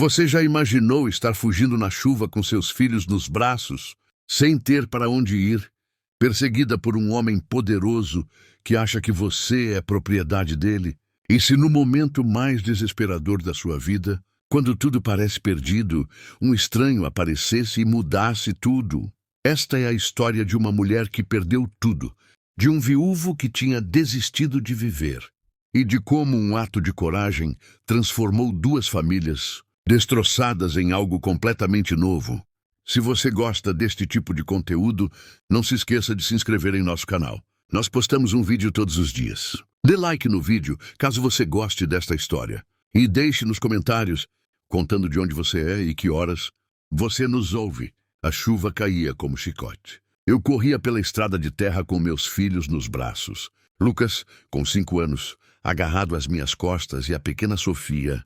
Você já imaginou estar fugindo na chuva com seus filhos nos braços, sem ter para onde ir, perseguida por um homem poderoso que acha que você é propriedade dele? E se no momento mais desesperador da sua vida, quando tudo parece perdido, um estranho aparecesse e mudasse tudo? Esta é a história de uma mulher que perdeu tudo, de um viúvo que tinha desistido de viver, e de como um ato de coragem transformou duas famílias destroçadas em algo completamente novo. Se você gosta deste tipo de conteúdo, não se esqueça de se inscrever em nosso canal. Nós postamos um vídeo todos os dias. Dê like no vídeo caso você goste desta história. E deixe nos comentários, contando de onde você é e que horas você nos ouve. A chuva caía como chicote. Eu corria pela estrada de terra com meus filhos nos braços. Lucas, com 5 anos, agarrado às minhas costas, e a pequena Sofia,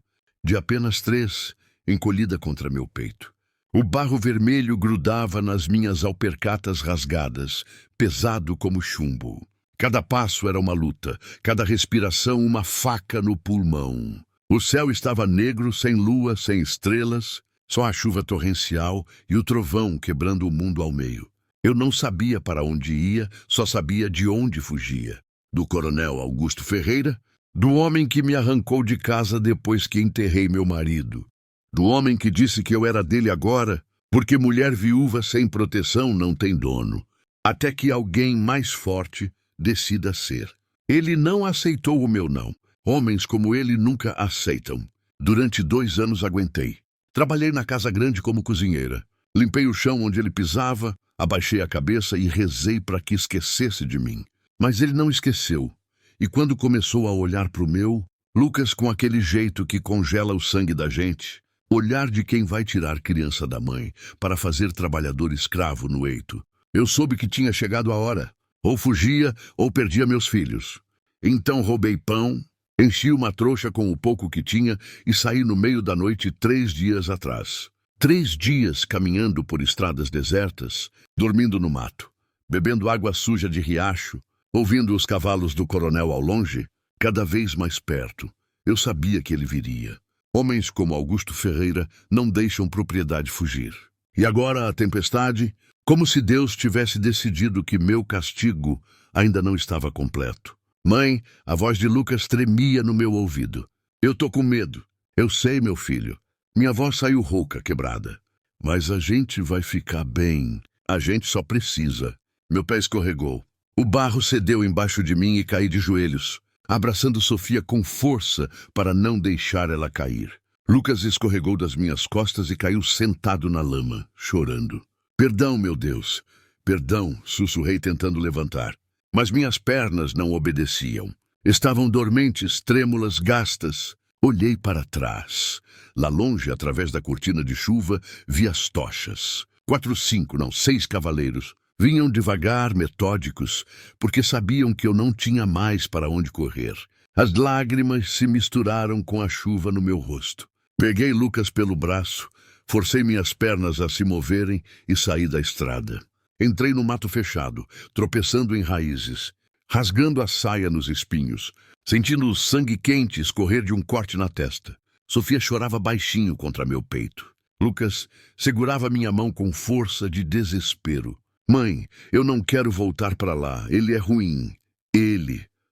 de apenas 3, encolhida contra meu peito. O barro vermelho grudava nas minhas alpercatas rasgadas, pesado como chumbo. Cada passo era uma luta, cada respiração uma faca no pulmão. O céu estava negro, sem lua, sem estrelas, só a chuva torrencial e o trovão quebrando o mundo ao meio. Eu não sabia para onde ia, só sabia de onde fugia. Do coronel Augusto Ferreira, do homem que me arrancou de casa depois que enterrei meu marido. Do homem que disse que eu era dele agora, porque mulher viúva sem proteção não tem dono. Até que alguém mais forte decida ser. Ele não aceitou o meu não. Homens como ele nunca aceitam. Durante 2 anos aguentei. Trabalhei na casa grande como cozinheira. Limpei o chão onde ele pisava, abaixei a cabeça e rezei para que esquecesse de mim. Mas ele não esqueceu. E quando começou a olhar para o meu, Lucas, com aquele jeito que congela o sangue da gente, olhar de quem vai tirar criança da mãe para fazer trabalhador escravo no eito, eu soube que tinha chegado a hora. Ou fugia ou perdia meus filhos. Então roubei pão, enchi uma trouxa com o pouco que tinha e saí no meio da noite 3 dias atrás. 3 dias caminhando por estradas desertas, dormindo no mato, bebendo água suja de riacho, ouvindo os cavalos do coronel ao longe, cada vez mais perto. Eu sabia que ele viria. Homens como Augusto Ferreira não deixam propriedade fugir. E agora a tempestade, como se Deus tivesse decidido que meu castigo ainda não estava completo. Mãe, a voz de Lucas tremia no meu ouvido. Eu tô com medo. Eu sei, meu filho. Minha voz saiu rouca, quebrada. Mas a gente vai ficar bem. A gente só precisa. Meu pé escorregou. O barro cedeu embaixo de mim e caí de joelhos, abraçando Sofia com força para não deixar ela cair. Lucas escorregou das minhas costas e caiu sentado na lama, chorando. Perdão, meu Deus. Perdão, sussurrei tentando levantar. Mas minhas pernas não obedeciam. Estavam dormentes, trêmulas, gastas. Olhei para trás. Lá longe, através da cortina de chuva, vi as tochas. 4, 5, não, 6 cavaleiros. Vinham devagar, metódicos, porque sabiam que eu não tinha mais para onde correr. As lágrimas se misturaram com a chuva no meu rosto. Peguei Lucas pelo braço, forcei minhas pernas a se moverem e saí da estrada. Entrei no mato fechado, tropeçando em raízes, rasgando a saia nos espinhos, sentindo o sangue quente escorrer de um corte na testa. Sofia chorava baixinho contra meu peito. Lucas segurava minha mão com força de desespero. Mãe, eu não quero voltar para lá. Ele é ruim.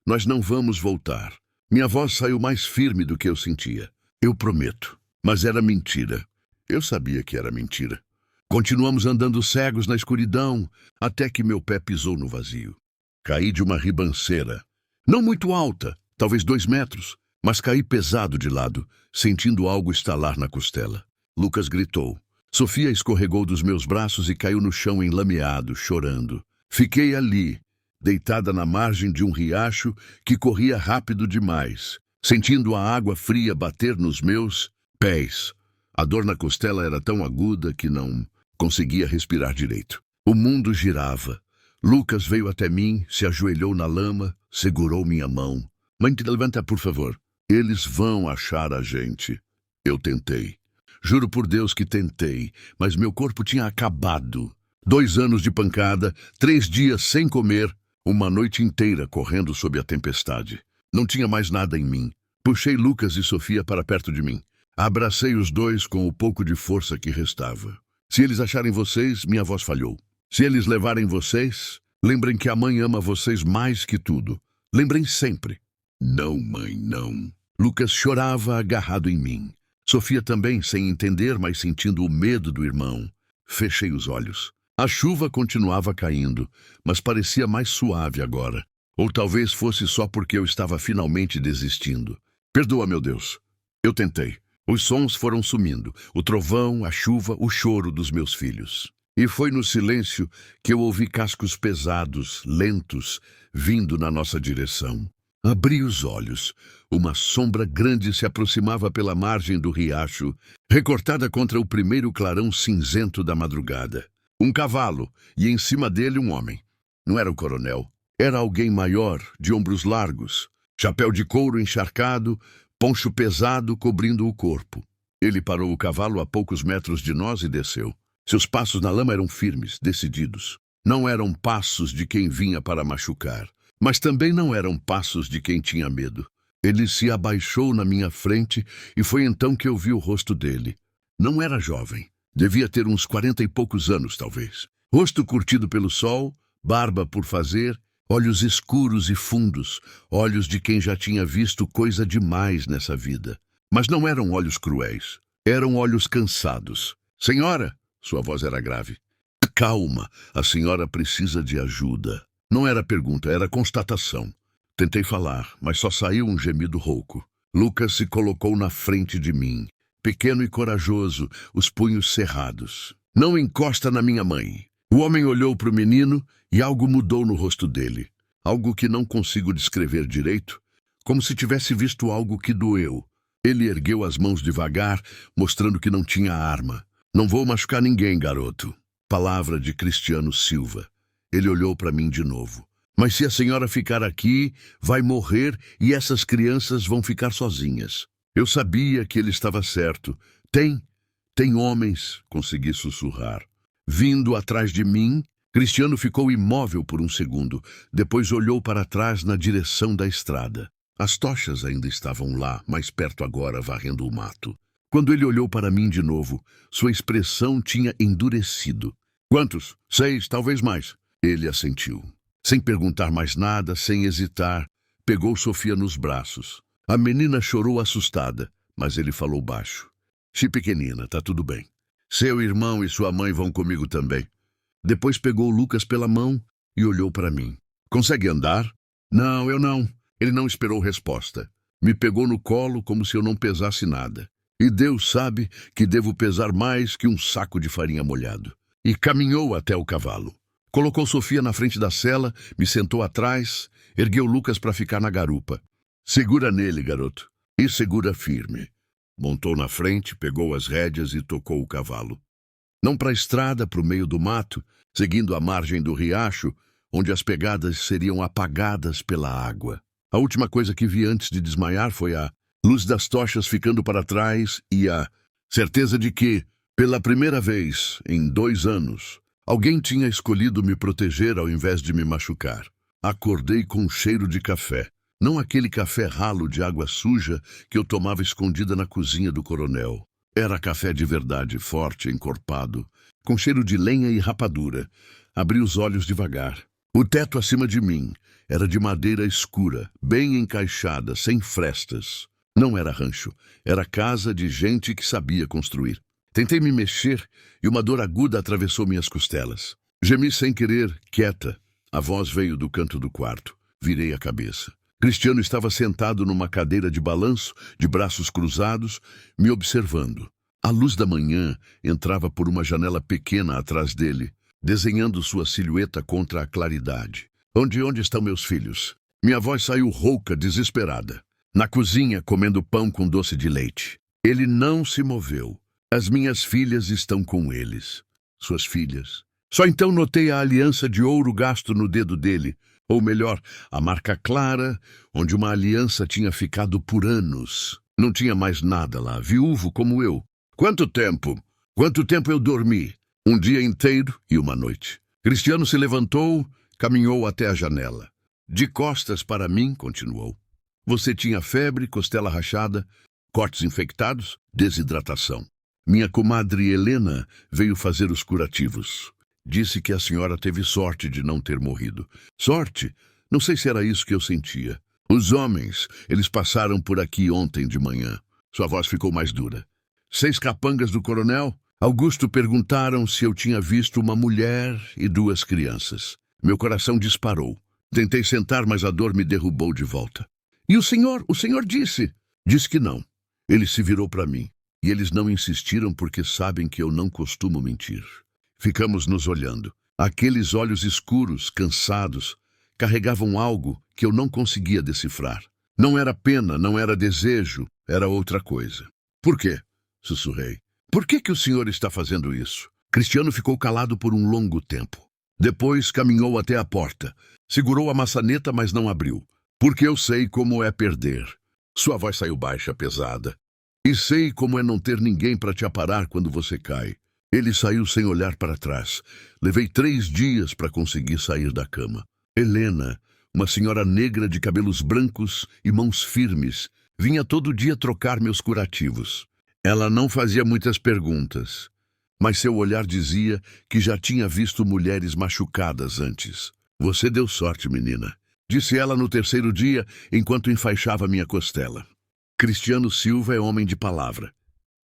Nós não vamos voltar. Minha voz saiu mais firme do que eu sentia. Eu prometo. Mas era mentira. Eu sabia que era mentira. Continuamos andando cegos na escuridão, até que meu pé pisou no vazio. Caí de uma ribanceira. Não muito alta, talvez 2 metros, mas caí pesado de lado, sentindo algo estalar na costela. Lucas gritou. Sofia escorregou dos meus braços e caiu no chão enlameado, chorando. Fiquei ali, deitada na margem de um riacho que corria rápido demais, sentindo a água fria bater nos meus pés. A dor na costela era tão aguda que não conseguia respirar direito. O mundo girava. Lucas veio até mim, se ajoelhou na lama, segurou minha mão. Mãe, te levanta, por favor. Eles vão achar a gente. Eu tentei. Juro por Deus que tentei, mas meu corpo tinha acabado. 2 anos de pancada, 3 dias sem comer, uma noite inteira correndo sob a tempestade. Não tinha mais nada em mim. Puxei Lucas e Sofia para perto de mim. Abracei os dois com o pouco de força que restava. Se eles acharem vocês, minha voz falhou. Se eles levarem vocês, lembrem que a mãe ama vocês mais que tudo. Lembrem sempre. Não, mãe, não. Lucas chorava agarrado em mim. Sofia também, sem entender, mas sentindo o medo do irmão. Fechei os olhos. A chuva continuava caindo, mas parecia mais suave agora. Ou talvez fosse só porque eu estava finalmente desistindo. Perdoa, meu Deus. Eu tentei. Os sons foram sumindo. O trovão, a chuva, o choro dos meus filhos. E foi no silêncio que eu ouvi cascos pesados, lentos, vindo na nossa direção. Abri os olhos. Uma sombra grande se aproximava pela margem do riacho, recortada contra o primeiro clarão cinzento da madrugada. Um cavalo, e em cima dele um homem. Não era o coronel. Era alguém maior, de ombros largos, chapéu de couro encharcado, poncho pesado cobrindo o corpo. Ele parou o cavalo a poucos metros de nós e desceu. Seus passos na lama eram firmes, decididos. Não eram passos de quem vinha para machucar, mas também não eram passos de quem tinha medo. Ele se abaixou na minha frente e foi então que eu vi o rosto dele. Não era jovem. Devia ter uns 40 e poucos anos, talvez. Rosto curtido pelo sol, barba por fazer, olhos escuros e fundos, olhos de quem já tinha visto coisa demais nessa vida. Mas não eram olhos cruéis. Eram olhos cansados. Senhora, sua voz era grave. Calma, a senhora precisa de ajuda. Não era pergunta, era constatação. Tentei falar, mas só saiu um gemido rouco. Lucas se colocou na frente de mim, pequeno e corajoso, os punhos cerrados. Não encosta na minha mãe. O homem olhou para o menino e algo mudou no rosto dele. Algo que não consigo descrever direito, como se tivesse visto algo que doeu. Ele ergueu as mãos devagar, mostrando que não tinha arma. Não vou machucar ninguém, garoto. Palavra de Cristiano Silva. Ele olhou para mim de novo. Mas se a senhora ficar aqui, vai morrer e essas crianças vão ficar sozinhas. Eu sabia que ele estava certo. Tem homens, consegui sussurrar. Vindo atrás de mim, Cristiano ficou imóvel por um segundo. Depois olhou para trás na direção da estrada. As tochas ainda estavam lá, mais perto agora, varrendo o mato. Quando ele olhou para mim de novo, sua expressão tinha endurecido. Quantos? 6, talvez mais. Ele assentiu. Sem perguntar mais nada, sem hesitar, pegou Sofia nos braços. A menina chorou assustada, mas ele falou baixo. Pequenina, tá tudo bem. Seu irmão e sua mãe vão comigo também. Depois pegou Lucas pela mão e olhou para mim. Consegue andar? Não, eu não. Ele não esperou resposta. Me pegou no colo como se eu não pesasse nada. E Deus sabe que devo pesar mais que um saco de farinha molhado. E caminhou até o cavalo. Colocou Sofia na frente da sela, me sentou atrás, ergueu Lucas para ficar na garupa. Segura nele, garoto. E segura firme. Montou na frente, pegou as rédeas e tocou o cavalo. Não para a estrada, para o meio do mato, seguindo a margem do riacho, onde as pegadas seriam apagadas pela água. A última coisa que vi antes de desmaiar foi a luz das tochas ficando para trás e a certeza de que, pela primeira vez em 2 anos, alguém tinha escolhido me proteger ao invés de me machucar. Acordei com um cheiro de café. Não aquele café ralo de água suja que eu tomava escondida na cozinha do coronel. Era café de verdade, forte, encorpado, com cheiro de lenha e rapadura. Abri os olhos devagar. O teto acima de mim era de madeira escura, bem encaixada, sem frestas. Não era rancho, era casa de gente que sabia construir. Tentei me mexer e uma dor aguda atravessou minhas costelas. Gemi sem querer, quieta. A voz veio do canto do quarto. Virei a cabeça. Cristiano estava sentado numa cadeira de balanço, de braços cruzados, me observando. A luz da manhã entrava por uma janela pequena atrás dele, desenhando sua silhueta contra a claridade. Onde estão meus filhos? Minha voz saiu rouca, desesperada. Na cozinha, comendo pão com doce de leite. Ele não se moveu. As minhas filhas estão com eles. Suas filhas. Só então notei a aliança de ouro gasto no dedo dele. Ou melhor, a marca clara, onde uma aliança tinha ficado por anos. Não tinha mais nada lá, viúvo como eu. Quanto tempo? Quanto tempo eu dormi? Um dia inteiro e uma noite. Cristiano se levantou, caminhou até a janela. De costas para mim, continuou. Você tinha febre, costela rachada. cortes infectados, desidratação. Minha comadre Helena veio fazer os curativos. Disse que a senhora teve sorte de não ter morrido. Sorte? Não sei se era isso que eu sentia. Os homens, eles passaram por aqui ontem de manhã. Sua voz ficou mais dura. 6 capangas do coronel? Augusto perguntaram se eu tinha visto uma mulher e 2 crianças. Meu coração disparou. Tentei sentar, mas a dor me derrubou de volta. E o senhor? O senhor disse? Disse que não. Ele se virou para mim. E eles não insistiram porque sabem que eu não costumo mentir. Ficamos nos olhando. Aqueles olhos escuros, cansados, carregavam algo que eu não conseguia decifrar. Não era pena, não era desejo, era outra coisa. Por quê? Sussurrei. Por que o senhor está fazendo isso? Cristiano ficou calado por um longo tempo. Depois caminhou até a porta. Segurou a maçaneta, mas não abriu. Porque eu sei como é perder. Sua voz saiu baixa, pesada. E sei como é não ter ninguém para te aparar quando você cai. Ele saiu sem olhar para trás. Levei 3 dias para conseguir sair da cama. Helena, uma senhora negra de cabelos brancos e mãos firmes, vinha todo dia trocar meus curativos. Ela não fazia muitas perguntas, mas seu olhar dizia que já tinha visto mulheres machucadas antes. Você deu sorte, menina, disse ela no 3º dia, enquanto enfaixava minha costela. Cristiano Silva é homem de palavra.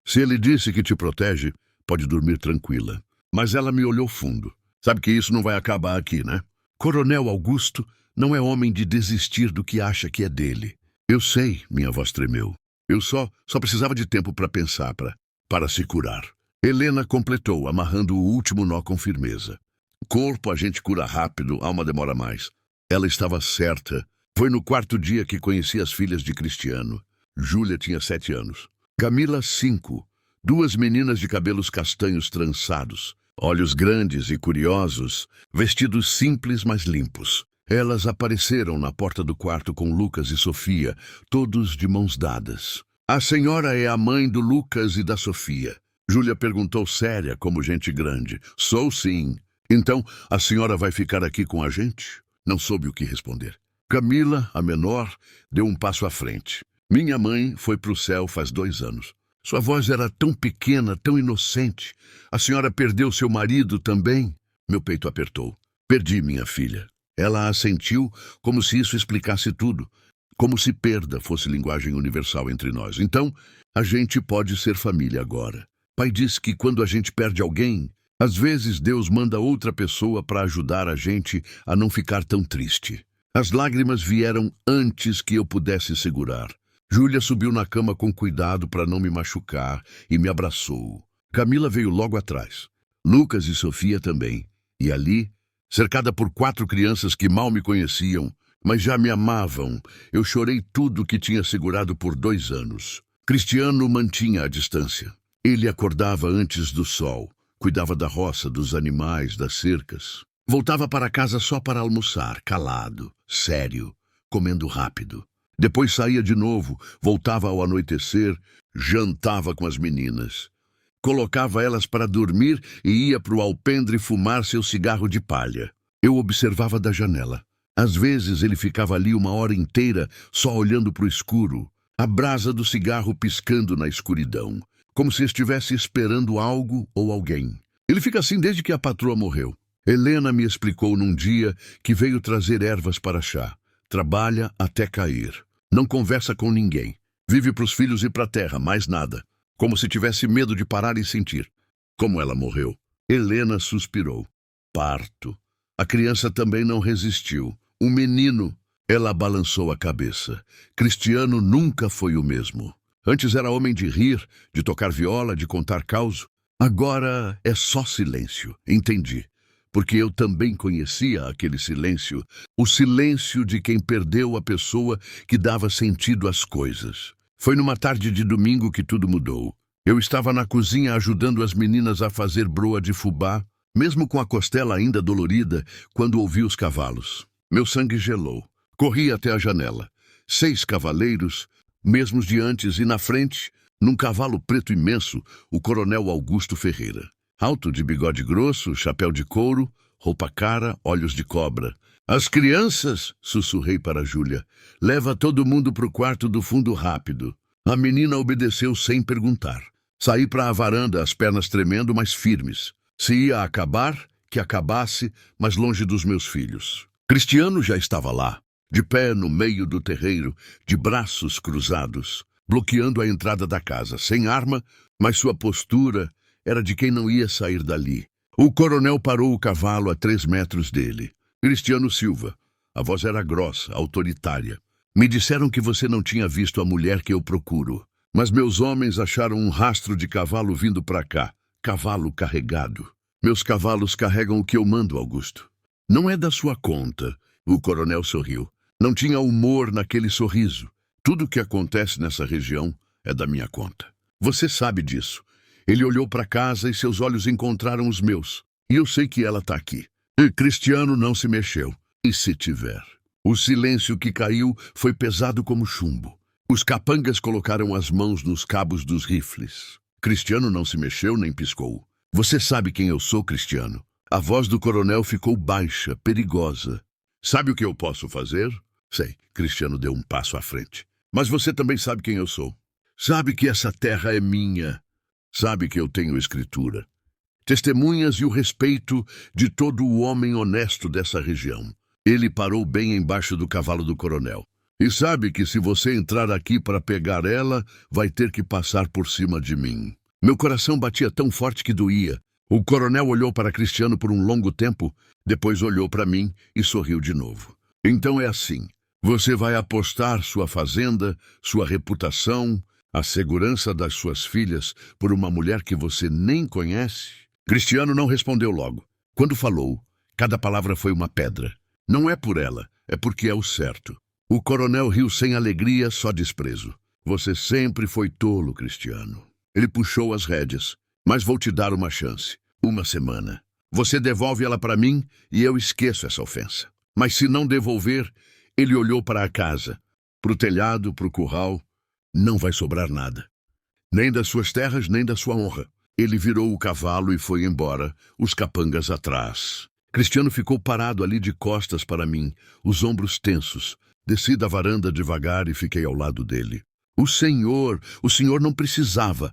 Se ele disse que te protege, pode dormir tranquila. Mas ela me olhou fundo. Sabe que isso não vai acabar aqui, né? Coronel Augusto não é homem de desistir do que acha que é dele. Eu sei, minha voz tremeu. Eu só precisava de tempo para pensar, para se curar. Helena completou, amarrando o último nó com firmeza. Corpo a gente cura rápido, alma demora mais. Ela estava certa. Foi no 4º dia que conheci as filhas de Cristiano. Júlia tinha 7 anos. Camila, 5. 2 meninas de cabelos castanhos trançados, olhos grandes e curiosos, vestidos simples mas limpos. Elas apareceram na porta do quarto com Lucas e Sofia, todos de mãos dadas. A senhora é a mãe do Lucas e da Sofia. Júlia perguntou séria, como gente grande. Sou sim. Então, a senhora vai ficar aqui com a gente? Não soube o que responder. Camila, a menor, deu um passo à frente. Minha mãe foi para o céu faz 2 anos. Sua voz era tão pequena, tão inocente. A senhora perdeu seu marido também? Meu peito apertou. Perdi minha filha. Ela assentiu como se isso explicasse tudo. Como se perda fosse linguagem universal entre nós. Então, a gente pode ser família agora. Pai diz que quando a gente perde alguém, às vezes Deus manda outra pessoa para ajudar a gente a não ficar tão triste. As lágrimas vieram antes que eu pudesse segurar. Júlia subiu na cama com cuidado para não me machucar e me abraçou. Camila veio logo atrás. Lucas e Sofia também. E ali, cercada por 4 crianças que mal me conheciam, mas já me amavam, eu chorei tudo que tinha segurado por 2 anos. Cristiano mantinha a distância. Ele acordava antes do sol, cuidava da roça, dos animais, das cercas. Voltava para casa só para almoçar, calado, sério, comendo rápido. Depois saía de novo, voltava ao anoitecer, jantava com as meninas. Colocava elas para dormir e ia para o alpendre fumar seu cigarro de palha. Eu observava da janela. Às vezes ele ficava ali 1 hora inteira só olhando para o escuro, a brasa do cigarro piscando na escuridão, como se estivesse esperando algo ou alguém. Ele fica assim desde que a patroa morreu. Helena me explicou num dia que veio trazer ervas para chá. Trabalha até cair. Não conversa com ninguém. Vive para os filhos e para a terra, mais nada. Como se tivesse medo de parar e sentir. Como ela morreu. Helena suspirou. Parto. A criança também não resistiu. Um menino. Ela balançou a cabeça. Cristiano nunca foi o mesmo. Antes era homem de rir, de tocar viola, de contar causo. Agora é só silêncio. Entendi. Porque eu também conhecia aquele silêncio, o silêncio de quem perdeu a pessoa que dava sentido às coisas. Foi numa tarde de domingo que tudo mudou. Eu estava na cozinha ajudando as meninas a fazer broa de fubá, mesmo com a costela ainda dolorida, quando ouvi os cavalos. Meu sangue gelou. Corri até a janela. 6 cavaleiros, mesmos de antes, e na frente, num cavalo preto imenso, o coronel Augusto Ferreira. Alto, de bigode grosso, chapéu de couro, roupa cara, olhos de cobra. As crianças, sussurrei para Júlia. Leva todo mundo pro quarto do fundo rápido. A menina obedeceu sem perguntar. Saí para a varanda, as pernas tremendo, mas firmes. Se ia acabar, que acabasse, mas longe dos meus filhos. Cristiano já estava lá, de pé no meio do terreiro, de braços cruzados, bloqueando a entrada da casa, sem arma, mas sua postura era de quem não ia sair dali. O coronel parou o cavalo a 3 metros dele. Cristiano Silva. A voz era grossa, autoritária. Me disseram que você não tinha visto a mulher que eu procuro. Mas meus homens acharam um rastro de cavalo vindo para cá. Cavalo carregado. Meus cavalos carregam o que eu mando, Augusto. Não é da sua conta. O coronel sorriu. Não tinha humor naquele sorriso. Tudo o que acontece nessa região é da minha conta. Você sabe disso. Ele olhou para casa e seus olhos encontraram os meus. E eu sei que ela está aqui. E Cristiano não se mexeu. E se tiver? O silêncio que caiu foi pesado como chumbo. Os capangas colocaram as mãos nos cabos dos rifles. Cristiano não se mexeu nem piscou. Você sabe quem eu sou, Cristiano? A voz do coronel ficou baixa, perigosa. Sabe o que eu posso fazer? Sei. Cristiano deu um passo à frente. Mas você também sabe quem eu sou. Sabe que essa terra é minha. Sabe que eu tenho escritura. Testemunhas e o respeito de todo o homem honesto dessa região. Ele parou bem embaixo do cavalo do coronel. E sabe que se você entrar aqui para pegar ela, vai ter que passar por cima de mim. Meu coração batia tão forte que doía. O coronel olhou para Cristiano por um longo tempo, depois olhou para mim e sorriu de novo. Então é assim. Você vai apostar sua fazenda, sua reputação, a segurança das suas filhas por uma mulher que você nem conhece? Cristiano não respondeu logo. Quando falou, cada palavra foi uma pedra. Não é por ela, é porque é o certo. O coronel riu sem alegria, só desprezo. Você sempre foi tolo, Cristiano. Ele puxou as rédeas. Mas vou te dar uma chance. Uma semana. Você devolve ela para mim e eu esqueço essa ofensa. Mas se não devolver, ele olhou para a casa, para o telhado, para o curral. Não vai sobrar nada. Nem das suas terras, nem da sua honra. Ele virou o cavalo e foi embora, os capangas atrás. Cristiano ficou parado ali de costas para mim, os ombros tensos. Desci da varanda devagar e fiquei ao lado dele. O senhor não precisava.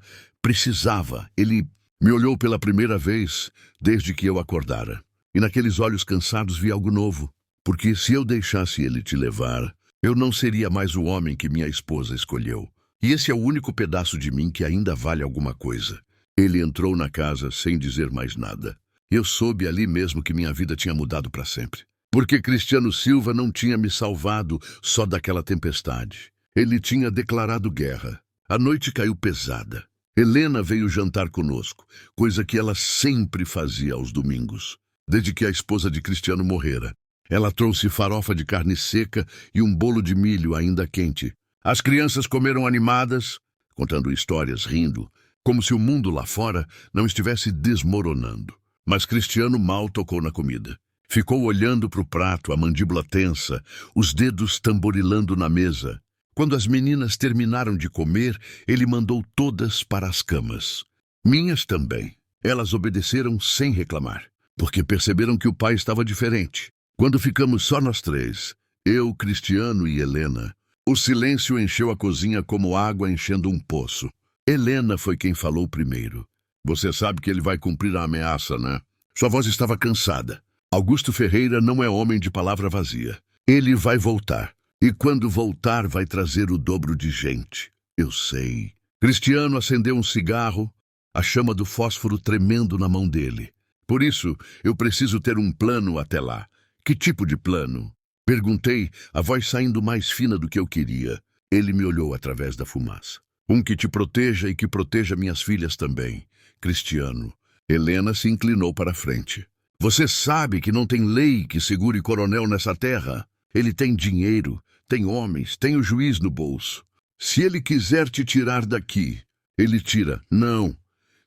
Ele me olhou pela primeira vez desde que eu acordara. E naqueles olhos cansados vi algo novo. Porque se eu deixasse ele te levar, eu não seria mais o homem que minha esposa escolheu. E esse é o único pedaço de mim que ainda vale alguma coisa. Ele entrou na casa sem dizer mais nada. Eu soube ali mesmo que minha vida tinha mudado para sempre. Porque Cristiano Silva não tinha me salvado só daquela tempestade. Ele tinha declarado guerra. A noite caiu pesada. Helena veio jantar conosco, coisa que ela sempre fazia aos domingos, desde que a esposa de Cristiano morrera. Ela trouxe farofa de carne seca e um bolo de milho ainda quente. As crianças comeram animadas, contando histórias, rindo, como se o mundo lá fora não estivesse desmoronando. Mas Cristiano mal tocou na comida. Ficou olhando para o prato, a mandíbula tensa, os dedos tamborilando na mesa. Quando as meninas terminaram de comer, ele mandou todas para as camas. Minhas também. Elas obedeceram sem reclamar, porque perceberam que o pai estava diferente. Quando ficamos só nós três, eu, Cristiano e Helena, o silêncio encheu a cozinha como água enchendo um poço. Helena foi quem falou primeiro. Você sabe que ele vai cumprir a ameaça, né? Sua voz estava cansada. Augusto Ferreira não é homem de palavra vazia. Ele vai voltar. E quando voltar, vai trazer o dobro de gente. Eu sei. Cristiano acendeu um cigarro, a chama do fósforo tremendo na mão dele. Por isso, eu preciso ter um plano até lá. Que tipo de plano? Perguntei, a voz saindo mais fina do que eu queria. Ele me olhou através da fumaça. Um que te proteja e que proteja minhas filhas também. Cristiano. Helena se inclinou para a frente. Você sabe que não tem lei que segure coronel nessa terra. Ele tem dinheiro, tem homens, tem o juiz no bolso. Se ele quiser te tirar daqui, ele tira. Não.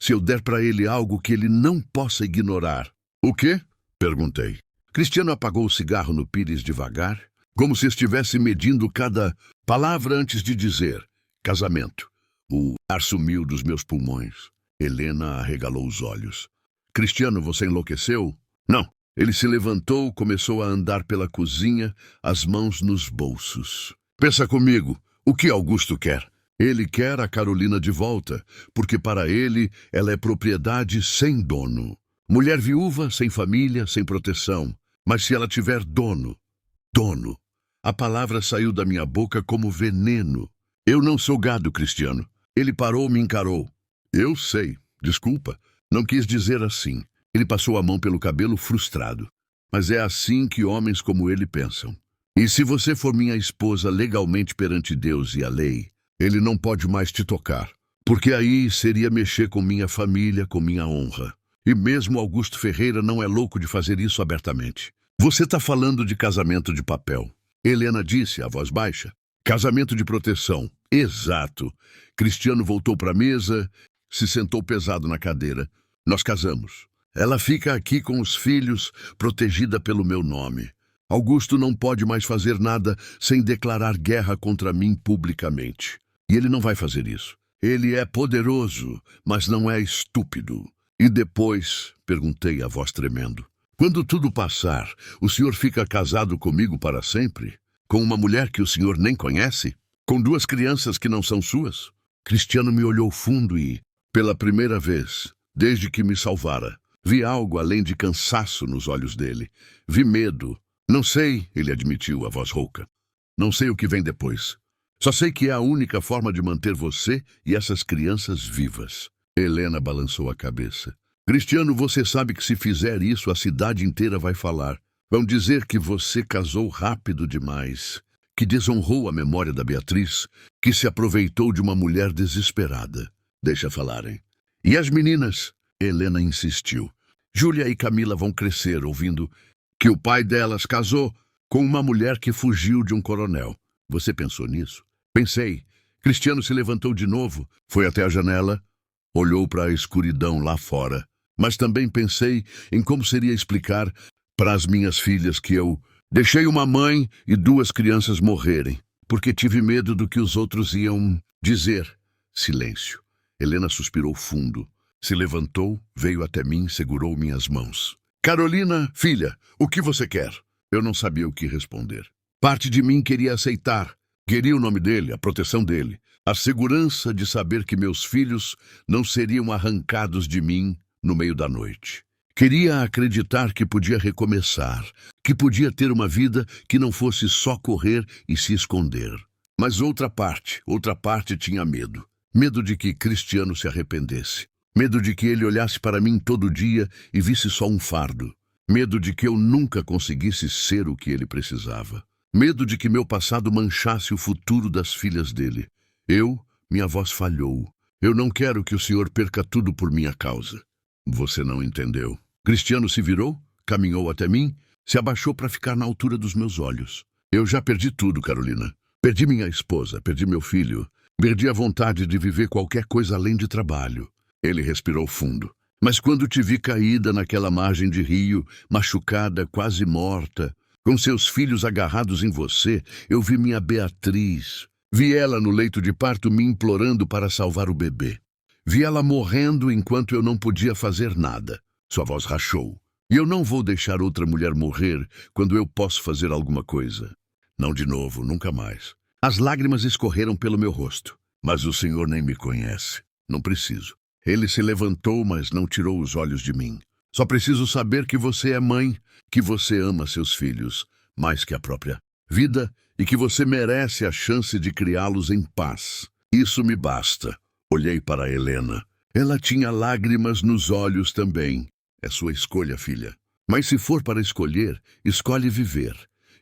Se eu der para ele algo que ele não possa ignorar. O quê? Perguntei. Cristiano apagou o cigarro no pires devagar, como se estivesse medindo cada palavra antes de dizer casamento. O ar sumiu dos meus pulmões. Helena arregalou os olhos. Cristiano, você enlouqueceu? Não. Ele se levantou, começou a andar pela cozinha, as mãos nos bolsos. Pensa comigo, o que Augusto quer? Ele quer a Carolina de volta, porque para ele ela é propriedade sem dono. Mulher viúva, sem família, sem proteção. Mas se ela tiver dono, dono. A palavra saiu da minha boca como veneno. Eu não sou gado, Cristiano. Ele parou, me encarou. Eu sei, desculpa, não quis dizer assim. Ele passou a mão pelo cabelo frustrado. Mas é assim que homens como ele pensam. E se você for minha esposa legalmente perante Deus e a lei, ele não pode mais te tocar, porque aí seria mexer com minha família, com minha honra. E mesmo Augusto Ferreira não é louco de fazer isso abertamente. Você está falando de casamento de papel. Helena disse, a voz baixa. Casamento de proteção. Exato. Cristiano voltou para a mesa, se sentou pesado na cadeira. Nós casamos. Ela fica aqui com os filhos, protegida pelo meu nome. Augusto não pode mais fazer nada sem declarar guerra contra mim publicamente. E ele não vai fazer isso. Ele é poderoso, mas não é estúpido. E depois, perguntei, a voz tremendo, quando tudo passar, o senhor fica casado comigo para sempre? Com uma mulher que o senhor nem conhece? Com 2 crianças que não são suas? Cristiano me olhou fundo e, pela primeira vez, desde que me salvara, vi algo além de cansaço nos olhos dele. Vi medo. Não sei, ele admitiu, a voz rouca. Não sei o que vem depois. Só sei que é a única forma de manter você e essas crianças vivas. Helena balançou a cabeça. Cristiano, você sabe que se fizer isso, a cidade inteira vai falar. Vão dizer que você casou rápido demais, que desonrou a memória da Beatriz, que se aproveitou de uma mulher desesperada. Deixa falarem. E as meninas? Helena insistiu. Júlia e Camila vão crescer ouvindo que o pai delas casou com uma mulher que fugiu de um coronel. Você pensou nisso? Pensei. Cristiano se levantou de novo, foi até a janela, olhou para a escuridão lá fora. Mas também pensei em como seria explicar para as minhas filhas que eu deixei uma mãe e 2 crianças morrerem, porque tive medo do que os outros iam dizer. Silêncio. Helena suspirou fundo. Se levantou, veio até mim, segurou minhas mãos. Carolina, filha, o que você quer? Eu não sabia o que responder. Parte de mim queria aceitar. Queria o nome dele, a proteção dele, a segurança de saber que meus filhos não seriam arrancados de mim no meio da noite. Queria acreditar que podia recomeçar, que podia ter uma vida que não fosse só correr e se esconder. Mas outra parte tinha medo. Medo de que Cristiano se arrependesse. Medo de que ele olhasse para mim todo dia e visse só um fardo. Medo de que eu nunca conseguisse ser o que ele precisava. Medo de que meu passado manchasse o futuro das filhas dele. Minha voz falhou. Eu não quero que o senhor perca tudo por minha causa. Você não entendeu. Cristiano se virou, caminhou até mim, se abaixou para ficar na altura dos meus olhos. Eu já perdi tudo, Carolina. Perdi minha esposa, perdi meu filho. Perdi a vontade de viver qualquer coisa além de trabalho. Ele respirou fundo. Mas quando te vi caída naquela margem de rio, machucada, quase morta, com seus filhos agarrados em você, eu vi minha Beatriz. Vi ela no leito de parto me implorando para salvar o bebê. Vi ela morrendo enquanto eu não podia fazer nada. Sua voz rachou. E eu não vou deixar outra mulher morrer quando eu posso fazer alguma coisa. Não de novo, nunca mais. As lágrimas escorreram pelo meu rosto. Mas o senhor nem me conhece. Não preciso. Ele se levantou, mas não tirou os olhos de mim. Só preciso saber que você é mãe, que você ama seus filhos, mais que a própria vida, e que você merece a chance de criá-los em paz. Isso me basta. Olhei para Helena. Ela tinha lágrimas nos olhos também. É sua escolha, filha. Mas se for para escolher, escolhe viver.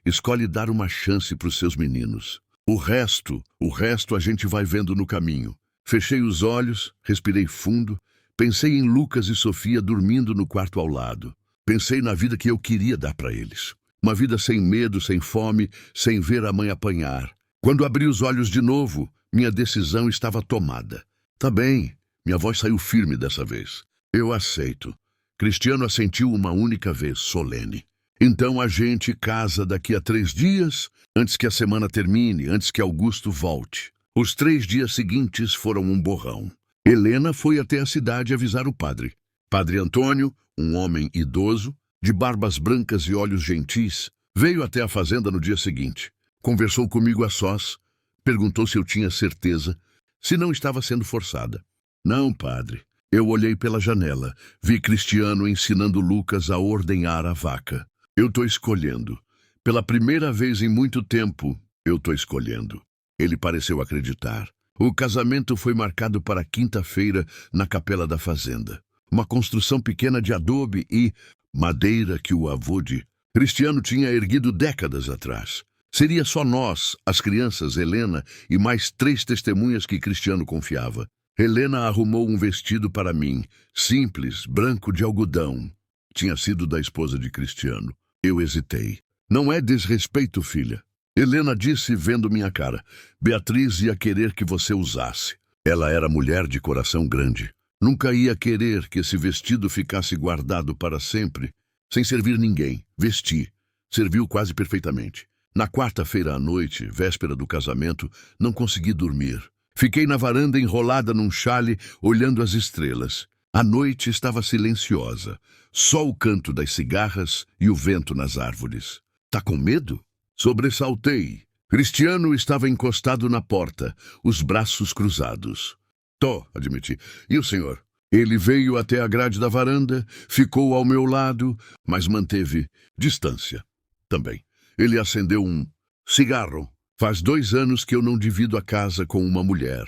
Escolhe dar uma chance para os seus meninos. O resto a gente vai vendo no caminho. Fechei os olhos, respirei fundo, pensei em Lucas e Sofia dormindo no quarto ao lado. Pensei na vida que eu queria dar para eles. Uma vida sem medo, sem fome, sem ver a mãe apanhar. Quando abri os olhos de novo, minha decisão estava tomada. Tá bem, minha voz saiu firme dessa vez. Eu aceito. Cristiano assentiu uma única vez, solene. Então a gente casa daqui a 3 dias, antes que a semana termine, antes que Augusto volte. Os 3 dias seguintes foram um borrão. Helena foi até a cidade avisar o padre. Padre Antônio, um homem idoso, de barbas brancas e olhos gentis, veio até a fazenda no dia seguinte. Conversou comigo a sós, perguntou se eu tinha certeza, se não estava sendo forçada. Não, padre. Eu olhei pela janela. Vi Cristiano ensinando Lucas a ordenhar a vaca. Eu tô escolhendo. Pela primeira vez em muito tempo, eu tô escolhendo. Ele pareceu acreditar. O casamento foi marcado para quinta-feira na capela da fazenda. Uma construção pequena de adobe e madeira que o avô de Cristiano tinha erguido décadas atrás. Seria só nós, as crianças, Helena e mais 3 testemunhas que Cristiano confiava. Helena arrumou um vestido para mim, simples, branco de algodão. Tinha sido da esposa de Cristiano. Eu hesitei. Não é desrespeito, filha. Helena disse, vendo minha cara. Beatriz ia querer que você usasse. Ela era mulher de coração grande. Nunca ia querer que esse vestido ficasse guardado para sempre, sem servir ninguém. Vesti. Serviu quase perfeitamente. Na quarta-feira à noite, véspera do casamento, não consegui dormir. Fiquei na varanda enrolada num chale, olhando as estrelas. A noite estava silenciosa. Só o canto das cigarras e o vento nas árvores. Tá com medo? Sobressaltei. Cristiano estava encostado na porta, os braços cruzados. Tô, admiti. E o senhor? Ele veio até a grade da varanda, ficou ao meu lado, mas manteve distância. Também. Ele acendeu um cigarro. Faz 2 anos que eu não divido a casa com uma mulher.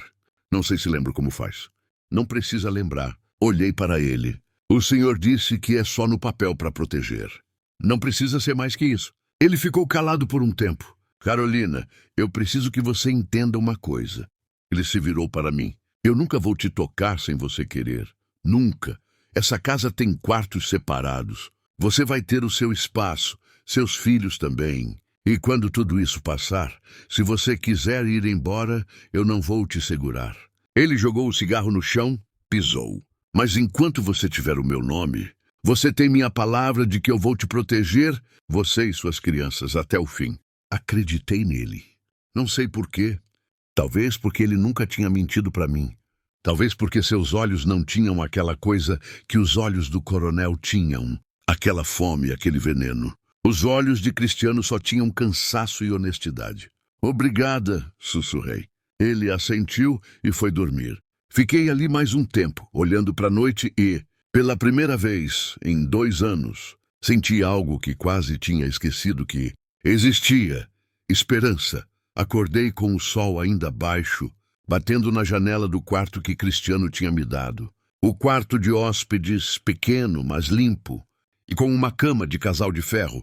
Não sei se lembro como faz. Não precisa lembrar. Olhei para ele. O senhor disse que é só no papel para proteger. Não precisa ser mais que isso. Ele ficou calado por um tempo. Carolina, eu preciso que você entenda uma coisa. Ele se virou para mim. Eu nunca vou te tocar sem você querer. Nunca. Essa casa tem quartos separados. Você vai ter o seu espaço, seus filhos também. E quando tudo isso passar, se você quiser ir embora, eu não vou te segurar. Ele jogou o cigarro no chão, pisou. Mas enquanto você tiver o meu nome, você tem minha palavra de que eu vou te proteger, você e suas crianças, até o fim. Acreditei nele. Não sei por quê. Talvez porque ele nunca tinha mentido para mim. Talvez porque seus olhos não tinham aquela coisa que os olhos do coronel tinham. Aquela fome, aquele veneno. Os olhos de Cristiano só tinham cansaço e honestidade. Obrigada, sussurrei. Ele assentiu e foi dormir. Fiquei ali mais um tempo, olhando para a noite e, pela primeira vez em 2 anos, senti algo que quase tinha esquecido que existia. Esperança. Acordei com o sol ainda baixo, batendo na janela do quarto que Cristiano tinha me dado. O quarto de hóspedes, pequeno, mas limpo, e com uma cama de casal de ferro,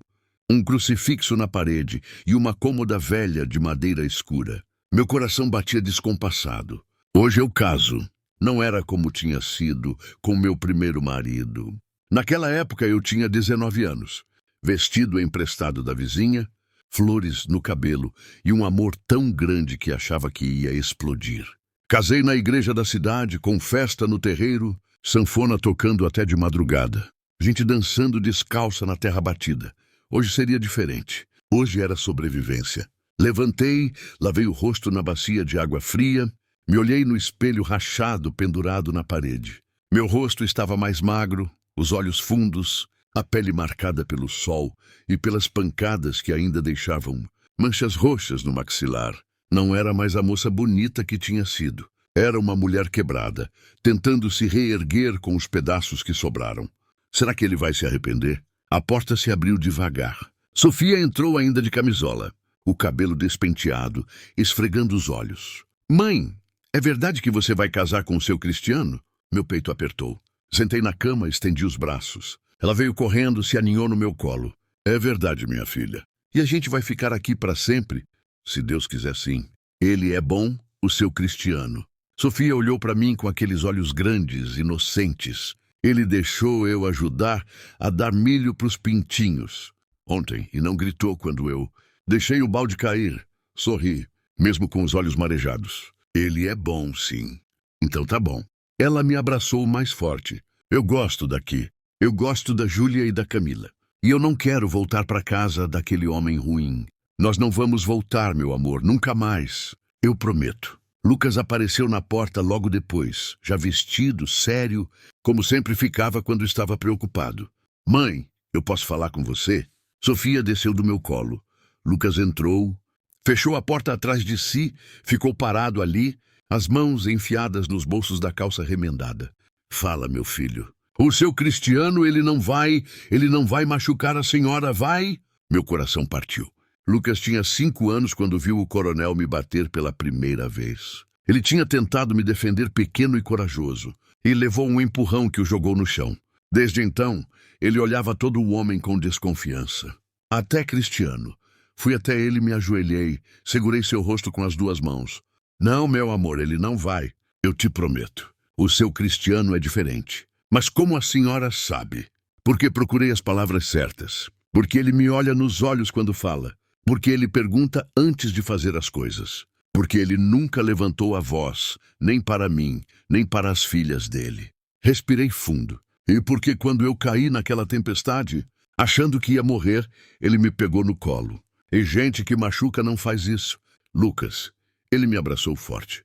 um crucifixo na parede e uma cômoda velha de madeira escura. Meu coração batia descompassado. Hoje eu caso. Não era como tinha sido com meu primeiro marido. Naquela época eu tinha 19 anos, vestido emprestado da vizinha, flores no cabelo e um amor tão grande que achava que ia explodir. Casei na igreja da cidade, com festa no terreiro, sanfona tocando até de madrugada. Gente dançando descalça na terra batida. Hoje seria diferente. Hoje era sobrevivência. Levantei, lavei o rosto na bacia de água fria, me olhei no espelho rachado pendurado na parede. Meu rosto estava mais magro, os olhos fundos, a pele marcada pelo sol e pelas pancadas que ainda deixavam manchas roxas no maxilar. Não era mais a moça bonita que tinha sido. Era uma mulher quebrada, tentando se reerguer com os pedaços que sobraram. Será que ele vai se arrepender? A porta se abriu devagar. Sofia entrou ainda de camisola, o cabelo despenteado, esfregando os olhos. Mãe, é verdade que você vai casar com o seu Cristiano? Meu peito apertou. Sentei na cama, estendi os braços. Ela veio correndo, se aninhou no meu colo. É verdade, minha filha. E a gente vai ficar aqui para sempre? Se Deus quiser, sim. Ele é bom, o seu Cristiano. Sofia olhou para mim com aqueles olhos grandes, inocentes. Ele deixou eu ajudar a dar milho para os pintinhos ontem e não gritou quando eu deixei o balde cair. Sorri, mesmo com os olhos marejados. Ele é bom, sim. Então tá bom. Ela me abraçou mais forte. Eu gosto daqui. Eu gosto da Júlia e da Camila. E eu não quero voltar para casa daquele homem ruim. Nós não vamos voltar, meu amor, nunca mais. Eu prometo. Lucas apareceu na porta logo depois, já vestido, sério, como sempre ficava quando estava preocupado. Mãe, eu posso falar com você? Sofia desceu do meu colo. Lucas entrou, fechou a porta atrás de si, ficou parado ali, as mãos enfiadas nos bolsos da calça remendada. Fala, meu filho. O seu Cristiano, ele não vai machucar a senhora, vai? Meu coração partiu. Lucas tinha 5 anos quando viu o coronel me bater pela primeira vez. Ele tinha tentado me defender pequeno e corajoso, e levou um empurrão que o jogou no chão. Desde então, ele olhava todo o homem com desconfiança. Até Cristiano. Fui até ele e me ajoelhei, segurei seu rosto com as 2 mãos. Não, meu amor, ele não vai. Eu te prometo. O seu Cristiano é diferente. Mas como a senhora sabe? Porque procurei as palavras certas. Porque ele me olha nos olhos quando fala. Porque ele pergunta antes de fazer as coisas. Porque ele nunca levantou a voz, nem para mim, nem para as filhas dele. Respirei fundo. E porque quando eu caí naquela tempestade, achando que ia morrer, ele me pegou no colo. E gente que machuca não faz isso. Lucas, ele me abraçou forte.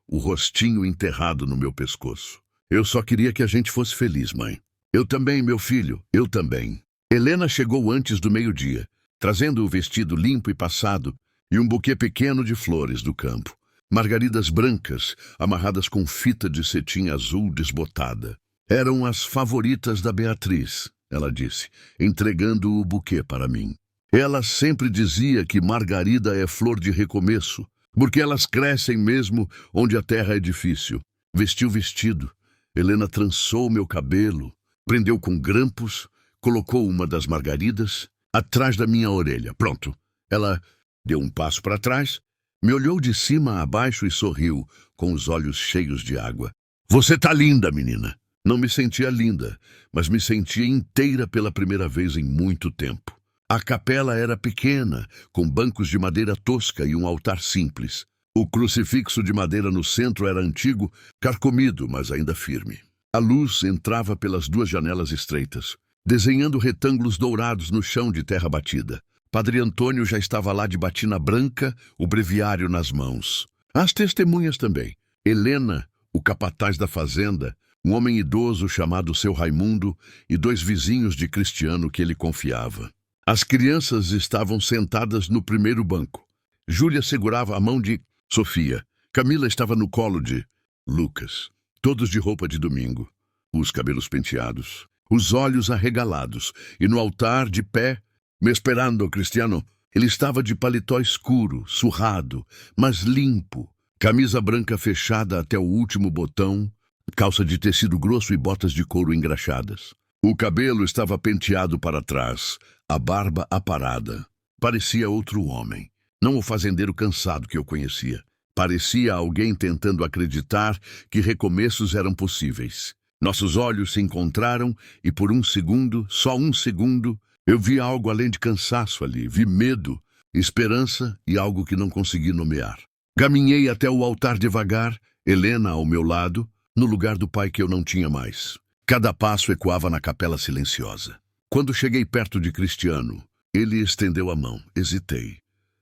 O rostinho enterrado no meu pescoço. Eu só queria que a gente fosse feliz, mãe. Eu também, meu filho, eu também. Helena chegou antes do meio-dia, trazendo o vestido limpo e passado e um buquê pequeno de flores do campo. Margaridas brancas, amarradas com fita de cetim azul desbotada. Eram as favoritas da Beatriz, ela disse, entregando o buquê para mim. Ela sempre dizia que margarida é flor de recomeço, porque elas crescem mesmo onde a terra é difícil. Vesti o vestido. Helena trançou meu cabelo, prendeu com grampos, colocou uma das margaridas atrás da minha orelha. Pronto. Ela deu um passo para trás, me olhou de cima a baixo e sorriu, com os olhos cheios de água. Você tá linda, menina. Não me sentia linda, mas me sentia inteira pela primeira vez em muito tempo. A capela era pequena, com bancos de madeira tosca e um altar simples. O crucifixo de madeira no centro era antigo, carcomido, mas ainda firme. A luz entrava pelas 2 janelas estreitas, desenhando retângulos dourados no chão de terra batida. Padre Antônio já estava lá de batina branca, o breviário nas mãos. As testemunhas também. Helena, o capataz da fazenda, um homem idoso chamado seu Raimundo e 2 vizinhos de Cristiano que ele confiava. As crianças estavam sentadas no primeiro banco. Júlia segurava a mão de Sofia. Camila estava no colo de Lucas, todos de roupa de domingo, os cabelos penteados, os olhos arregalados, e no altar, de pé, me esperando, Cristiano, ele estava de paletó escuro, surrado, mas limpo, camisa branca fechada até o último botão, calça de tecido grosso e botas de couro engraxadas. O cabelo estava penteado para trás, a barba aparada. Parecia outro homem. Não o fazendeiro cansado que eu conhecia. Parecia alguém tentando acreditar que recomeços eram possíveis. Nossos olhos se encontraram e por um segundo, só um segundo, eu vi algo além de cansaço ali. Vi medo, esperança e algo que não consegui nomear. Caminhei até o altar devagar, Helena ao meu lado, no lugar do pai que eu não tinha mais. Cada passo ecoava na capela silenciosa. Quando cheguei perto de Cristiano, ele estendeu a mão. Hesitei.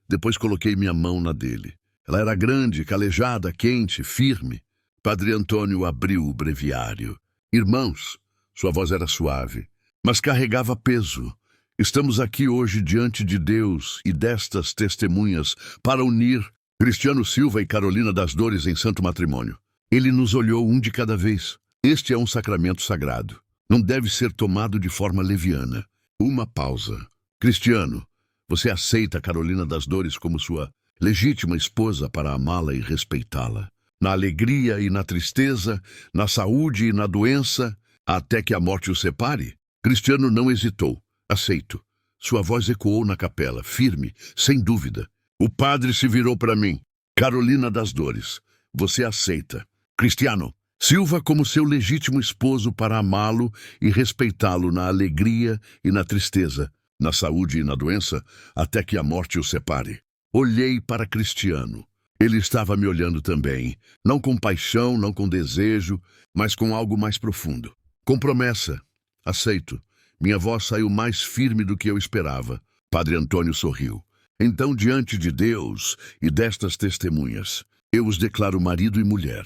Depois coloquei minha mão na dele. Ela era grande, calejada, quente, firme. Padre Antônio abriu o breviário. Irmãos, sua voz era suave, mas carregava peso. Estamos aqui hoje diante de Deus e destas testemunhas para unir Cristiano Silva e Carolina das Dores em santo matrimônio. Ele nos olhou um de cada vez. Este é um sacramento sagrado. Não deve ser tomado de forma leviana. Uma pausa. Cristiano, você aceita Carolina das Dores como sua legítima esposa para amá-la e respeitá-la? Na alegria e na tristeza, na saúde e na doença, até que a morte os separe? Cristiano não hesitou. Aceito. Sua voz ecoou na capela, firme, sem dúvida. O padre se virou para mim. Carolina das Dores, você aceita Cristiano Silva como seu legítimo esposo para amá-lo e respeitá-lo na alegria e na tristeza, na saúde e na doença, até que a morte os separe. Olhei para Cristiano. Ele estava me olhando também, não com paixão, não com desejo, mas com algo mais profundo. Com promessa. Aceito. Minha voz saiu mais firme do que eu esperava. Padre Antônio sorriu. Então, diante de Deus e destas testemunhas, eu os declaro marido e mulher.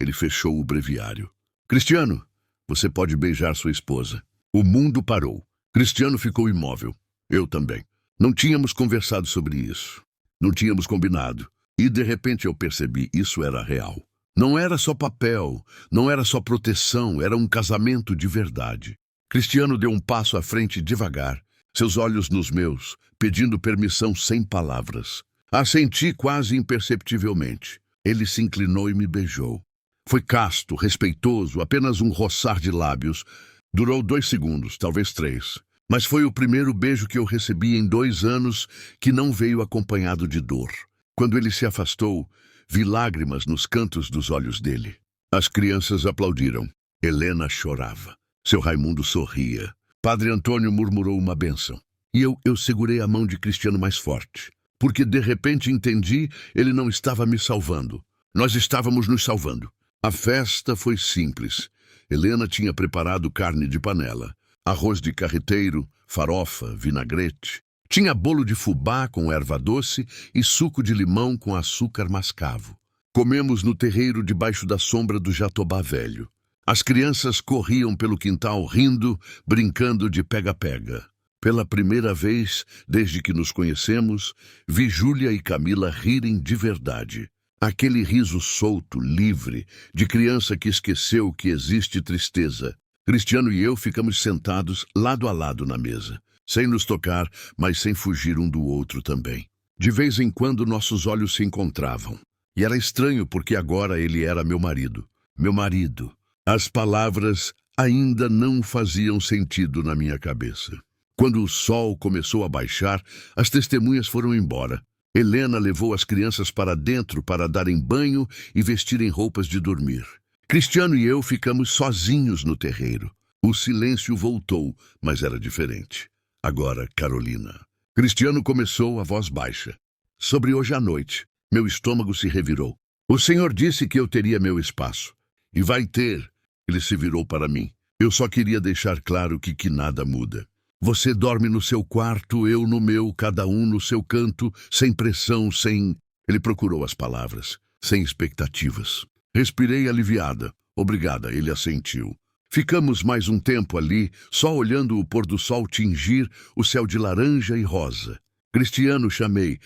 Ele fechou o breviário. Cristiano, você pode beijar sua esposa. O mundo parou. Cristiano ficou imóvel. Eu também. Não tínhamos conversado sobre isso. Não tínhamos combinado. E de repente eu percebi, isso era real. Não era só papel, não era só proteção, era um casamento de verdade. Cristiano deu um passo à frente devagar, seus olhos nos meus, pedindo permissão sem palavras. Assenti quase imperceptivelmente. Ele se inclinou e me beijou. Foi casto, respeitoso, apenas um roçar de lábios. Durou 2 segundos, talvez 3. Mas foi o primeiro beijo que eu recebi em 2 anos que não veio acompanhado de dor. Quando ele se afastou, vi lágrimas nos cantos dos olhos dele. As crianças aplaudiram. Helena chorava. Seu Raimundo sorria. Padre Antônio murmurou uma bênção. E eu segurei a mão de Cristiano mais forte. Porque de repente entendi, ele não estava me salvando. Nós estávamos nos salvando. A festa foi simples. Helena tinha preparado carne de panela, arroz de carreteiro, farofa, vinagrete. Tinha bolo de fubá com erva doce e suco de limão com açúcar mascavo. Comemos no terreiro debaixo da sombra do jatobá velho. As crianças corriam pelo quintal rindo, brincando de pega-pega. Pela primeira vez, desde que nos conhecemos, vi Júlia e Camila rirem de verdade. Aquele riso solto, livre, de criança que esqueceu que existe tristeza. Cristiano e eu ficamos sentados lado a lado na mesa, sem nos tocar, mas sem fugir um do outro também. De vez em quando nossos olhos se encontravam. E era estranho porque agora ele era meu marido. Meu marido. As palavras ainda não faziam sentido na minha cabeça. Quando o sol começou a baixar, as testemunhas foram embora. Helena levou as crianças para dentro para darem banho e vestirem roupas de dormir. Cristiano e eu ficamos sozinhos no terreiro. O silêncio voltou, mas era diferente. Agora, Carolina. Cristiano começou a voz baixa. Sobre hoje à noite, meu estômago se revirou. O Senhor disse que eu teria meu espaço. E vai ter. Ele se virou para mim. Eu só queria deixar claro que nada muda. Você dorme no seu quarto, eu no meu, cada um no seu canto, sem pressão, sem... Ele procurou as palavras, sem expectativas. Respirei aliviada. Obrigada, ele assentiu. Ficamos mais um tempo ali, só olhando o pôr do sol tingir o céu de laranja e rosa. Cristiano, chamei.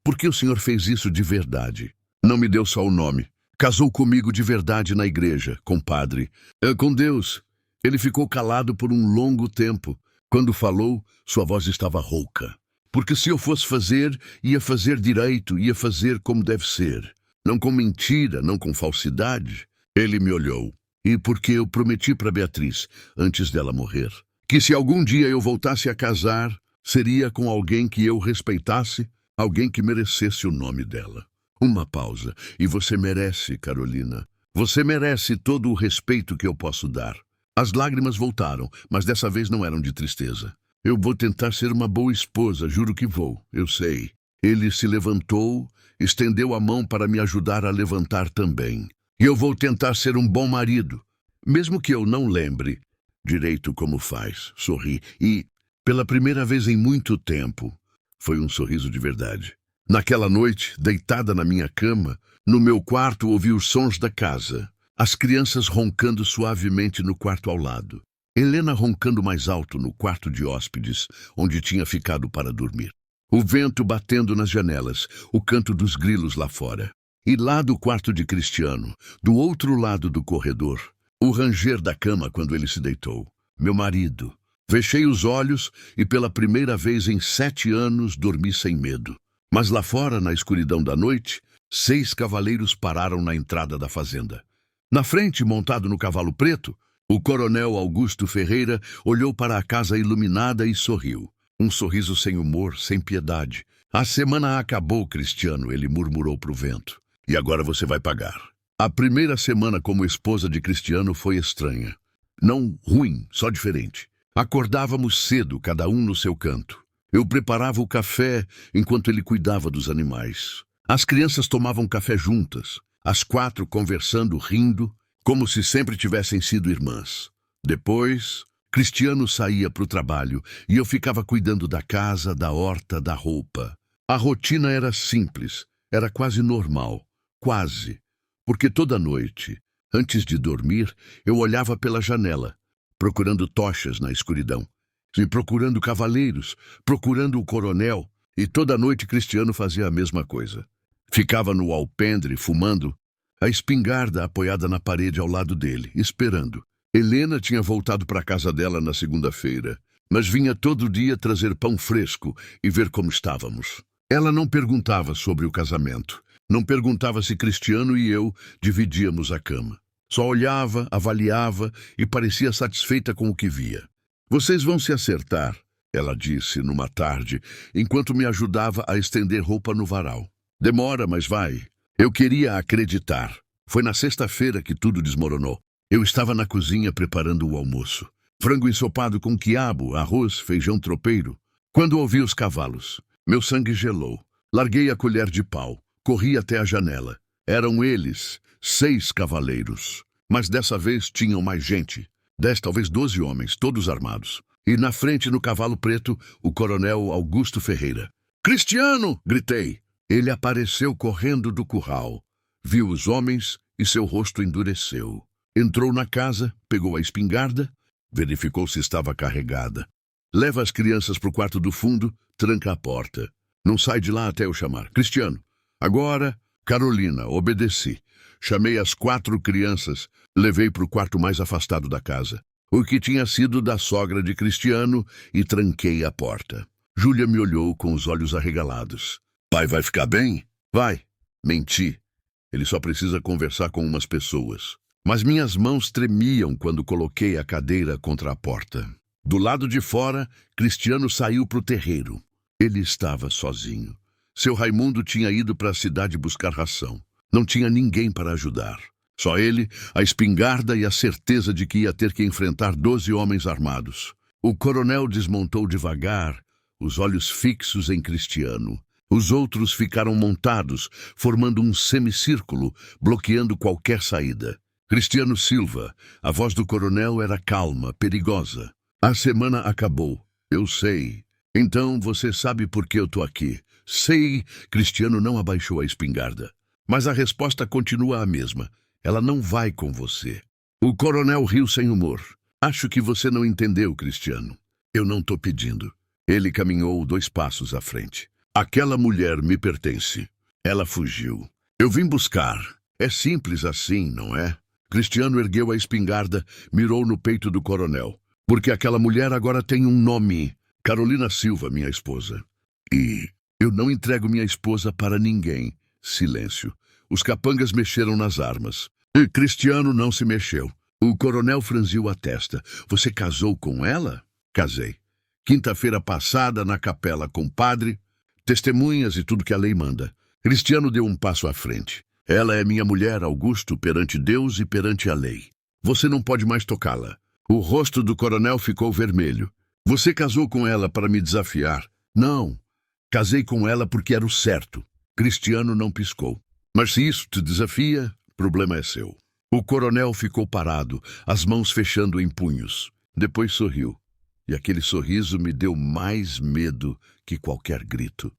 Por que o senhor fez isso de verdade? Não me deu só o nome. Casou comigo de verdade na igreja, compadre. Com Deus. Ele ficou calado por um longo tempo. Quando falou, sua voz estava rouca. Porque se eu fosse fazer, ia fazer direito, ia fazer como deve ser. Não com mentira, não com falsidade. Ele me olhou. E porque eu prometi para Beatriz, antes dela morrer, que se algum dia eu voltasse a casar, seria com alguém que eu respeitasse, alguém que merecesse o nome dela. Uma pausa. E você merece, Carolina. Você merece todo o respeito que eu posso dar. As lágrimas voltaram, mas dessa vez não eram de tristeza. Eu vou tentar ser uma boa esposa, juro que vou, eu sei. Ele se levantou, estendeu a mão para me ajudar a levantar também. E eu vou tentar ser um bom marido, mesmo que eu não lembre direito como faz. Sorri e, pela primeira vez em muito tempo, foi um sorriso de verdade. Naquela noite, deitada na minha cama, no meu quarto ouvi os sons da casa. As crianças roncando suavemente no quarto ao lado. Helena roncando mais alto no quarto de hóspedes, onde tinha ficado para dormir. O vento batendo nas janelas, o canto dos grilos lá fora. E lá do quarto de Cristiano, do outro lado do corredor, o ranger da cama quando ele se deitou. Meu marido. Fechei os olhos e pela primeira vez em 7 anos dormi sem medo. Mas lá fora, na escuridão da noite, 6 cavaleiros pararam na entrada da fazenda. Na frente, montado no cavalo preto, o coronel Augusto Ferreira olhou para a casa iluminada e sorriu. Um sorriso sem humor, sem piedade. A semana acabou, Cristiano, ele murmurou para o vento. E agora você vai pagar. A primeira semana como esposa de Cristiano foi estranha. Não ruim, só diferente. Acordávamos cedo, cada um no seu canto. Eu preparava o café enquanto ele cuidava dos animais. As crianças tomavam café juntas. As 4 conversando, rindo, como se sempre tivessem sido irmãs. Depois, Cristiano saía para o trabalho e eu ficava cuidando da casa, da horta, da roupa. A rotina era simples, era quase normal, quase. Porque toda noite, antes de dormir, eu olhava pela janela, procurando tochas na escuridão, e procurando cavaleiros, procurando o coronel, e toda noite Cristiano fazia a mesma coisa. Ficava no alpendre, fumando, a espingarda apoiada na parede ao lado dele, esperando. Helena tinha voltado para a casa dela na segunda-feira, mas vinha todo dia trazer pão fresco e ver como estávamos. Ela não perguntava sobre o casamento, não perguntava se Cristiano e eu dividíamos a cama. Só olhava, avaliava e parecia satisfeita com o que via. Vocês vão se acertar, ela disse numa tarde, enquanto me ajudava a estender roupa no varal. Demora, mas vai. Eu queria acreditar. Foi na sexta-feira que tudo desmoronou. Eu estava na cozinha preparando o almoço. Frango ensopado com quiabo, arroz, feijão tropeiro. Quando ouvi os cavalos, meu sangue gelou. Larguei a colher de pau. Corri até a janela. Eram eles, 6 cavaleiros. Mas dessa vez tinham mais gente. 10, talvez 12 homens, todos armados. E na frente, no cavalo preto, o coronel Augusto Ferreira. «Cristiano!» gritei. Ele apareceu correndo do curral. Viu os homens e seu rosto endureceu. Entrou na casa, pegou a espingarda, verificou se estava carregada. Leva as crianças para o quarto do fundo, tranca a porta. Não sai de lá até eu chamar. «Cristiano!» Agora, Carolina, obedeci. Chamei as 4 crianças, levei para o quarto mais afastado da casa, o que tinha sido da sogra de Cristiano, e tranquei a porta. Júlia me olhou com os olhos arregalados. «Pai vai ficar bem?» «Vai.» Menti. Ele só precisa conversar com umas pessoas. Mas minhas mãos tremiam quando coloquei a cadeira contra a porta. Do lado de fora, Cristiano saiu para o terreiro. Ele estava sozinho. Seu Raimundo tinha ido para a cidade buscar ração. Não tinha ninguém para ajudar. Só ele, a espingarda e a certeza de que ia ter que enfrentar 12 homens armados. O coronel desmontou devagar, os olhos fixos em Cristiano. Os outros ficaram montados, formando um semicírculo, bloqueando qualquer saída. Cristiano Silva, a voz do coronel era calma, perigosa. A semana acabou. Eu sei. Então você sabe por que eu tô aqui. Sei. Cristiano não abaixou a espingarda. Mas a resposta continua a mesma. Ela não vai com você. O coronel riu sem humor. Acho que você não entendeu, Cristiano. Eu não tô pedindo. Ele caminhou 2 passos à frente. Aquela mulher me pertence. Ela fugiu. Eu vim buscar. É simples assim, não é? Cristiano ergueu a espingarda, mirou no peito do coronel. Porque aquela mulher agora tem um nome. Carolina Silva, minha esposa. E eu não entrego minha esposa para ninguém. Silêncio. Os capangas mexeram nas armas. E Cristiano não se mexeu. O coronel franziu a testa. Você casou com ela? Casei. Quinta-feira passada, na capela com o padre, testemunhas e tudo que a lei manda. Cristiano deu um passo à frente. Ela é minha mulher, Augusto, perante Deus e perante a lei. Você não pode mais tocá-la. O rosto do coronel ficou vermelho. Você casou com ela para me desafiar? Não. Casei com ela porque era o certo. Cristiano não piscou. Mas se isso te desafia, problema é seu. O coronel ficou parado, as mãos fechando em punhos. Depois sorriu. E aquele sorriso me deu mais medo que qualquer grito.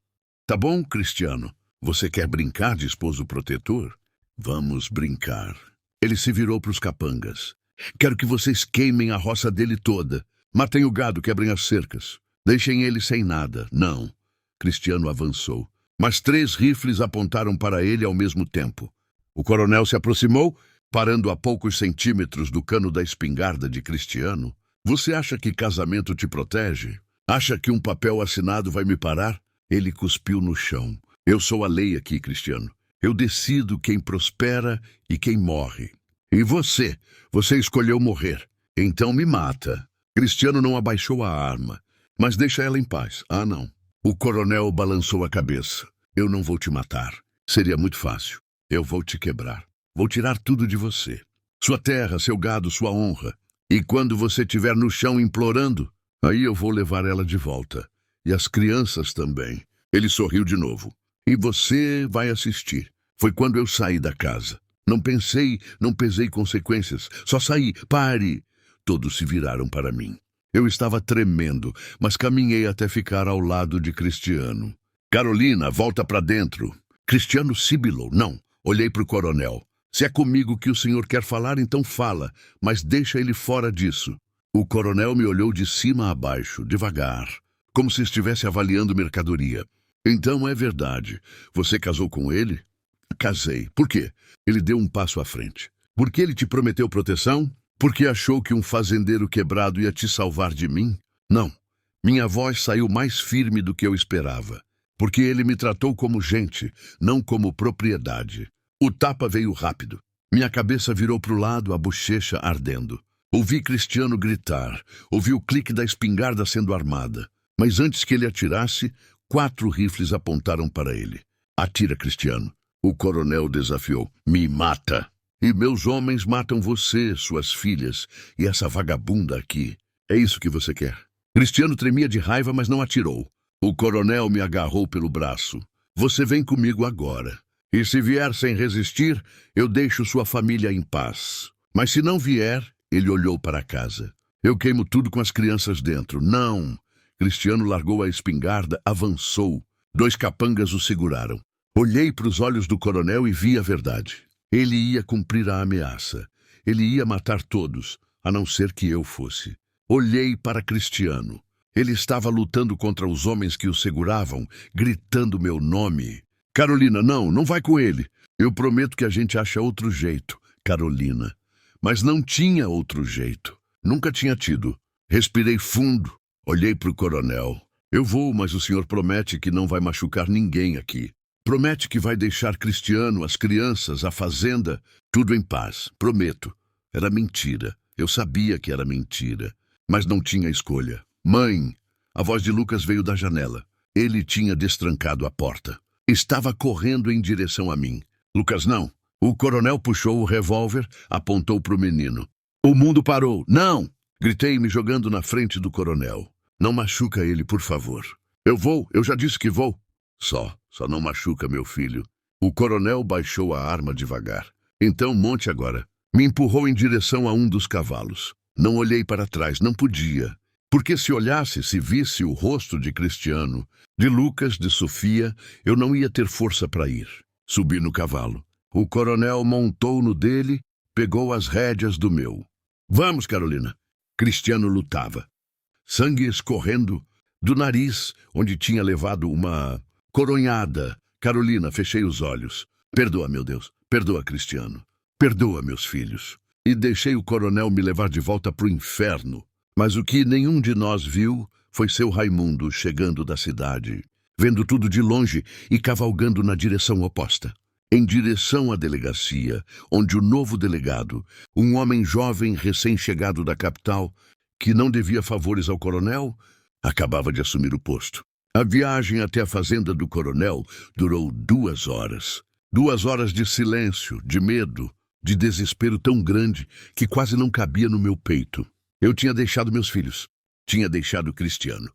Tá bom, Cristiano. Você quer brincar de esposo protetor? Vamos brincar. Ele se virou para os capangas. Quero que vocês queimem a roça dele toda. Matem o gado, quebrem as cercas. Deixem ele sem nada. Não. Cristiano avançou. Mas 3 rifles apontaram para ele ao mesmo tempo. O coronel se aproximou, parando a poucos centímetros do cano da espingarda de Cristiano. Você acha que casamento te protege? Acha que um papel assinado vai me parar? Ele cuspiu no chão. Eu sou a lei aqui, Cristiano. Eu decido quem prospera e quem morre. E você? Você escolheu morrer. Então me mata. Cristiano não abaixou a arma. Mas deixa ela em paz. Ah, não. O coronel balançou a cabeça. Eu não vou te matar. Seria muito fácil. Eu vou te quebrar. Vou tirar tudo de você. Sua terra, seu gado, sua honra. E quando você estiver no chão implorando, aí eu vou levar ela de volta. E as crianças também. Ele sorriu de novo. E você vai assistir. Foi quando eu saí da casa. Não pensei, não pesei consequências. Só saí. Pare! Todos se viraram para mim. Eu estava tremendo, mas caminhei até ficar ao lado de Cristiano. Carolina, volta para dentro. Cristiano sibilou. Não. Olhei para o coronel. Se é comigo que o senhor quer falar, então fala, mas deixa ele fora disso. O coronel me olhou de cima a baixo, devagar, como se estivesse avaliando mercadoria. Então é verdade. Você casou com ele? Casei. Por quê? Ele deu um passo à frente. Porque ele te prometeu proteção? Porque achou que um fazendeiro quebrado ia te salvar de mim? Não. Minha voz saiu mais firme do que eu esperava. Porque ele me tratou como gente, não como propriedade. O tapa veio rápido. Minha cabeça virou para o lado, a bochecha ardendo. Ouvi Cristiano gritar. Ouvi o clique da espingarda sendo armada. Mas antes que ele atirasse, 4 rifles apontaram para ele. Atira, Cristiano. O coronel desafiou. Me mata. E meus homens matam você, suas filhas, e essa vagabunda aqui. É isso que você quer? Cristiano tremia de raiva, mas não atirou. O coronel me agarrou pelo braço. Você vem comigo agora. E se vier sem resistir, eu deixo sua família em paz. Mas se não vier, ele olhou para casa. Eu queimo tudo com as crianças dentro. Não. Cristiano largou a espingarda, avançou. 2 capangas o seguraram. Olhei para os olhos do coronel e vi a verdade. Ele ia cumprir a ameaça. Ele ia matar todos, a não ser que eu fosse. Olhei para Cristiano. Ele estava lutando contra os homens que o seguravam, gritando meu nome. Carolina, não vai com ele. Eu prometo que a gente acha outro jeito, Carolina. Mas não tinha outro jeito. Nunca tinha tido. Respirei fundo. Olhei para o coronel. Eu vou, mas o senhor promete que não vai machucar ninguém aqui. Promete que vai deixar Cristiano, as crianças, a fazenda, tudo em paz. Prometo. Era mentira. Eu sabia que era mentira. Mas não tinha escolha. Mãe! A voz de Lucas veio da janela. Ele tinha destrancado a porta. Estava correndo em direção a mim. Lucas, não. O coronel puxou o revólver, apontou para o menino. O mundo parou. Não! Gritei, me jogando na frente do coronel. Não machuca ele, por favor. Eu vou, eu já disse que vou. Só não machuca meu filho. O coronel baixou a arma devagar. Então monte agora. Me empurrou em direção a um dos cavalos. Não olhei para trás, não podia. Porque se olhasse, se visse o rosto de Cristiano, de Lucas, de Sofia, eu não ia ter força para ir. Subi no cavalo. O coronel montou no dele, pegou as rédeas do meu. Vamos, Carolina. Cristiano lutava. Sangue escorrendo do nariz, onde tinha levado uma coronhada. Carolina, fechei os olhos. Perdoa, meu Deus. Perdoa, Cristiano. Perdoa, meus filhos. E deixei o coronel me levar de volta para o inferno. Mas o que nenhum de nós viu foi seu Raimundo chegando da cidade, vendo tudo de longe e cavalgando na direção oposta. Em direção à delegacia, onde o novo delegado, um homem jovem recém-chegado da capital, que não devia favores ao coronel, acabava de assumir o posto. A viagem até a fazenda do coronel durou 2 horas. 2 horas de silêncio, de medo, de desespero tão grande que quase não cabia no meu peito. Eu tinha deixado meus filhos. Tinha deixado Cristiano.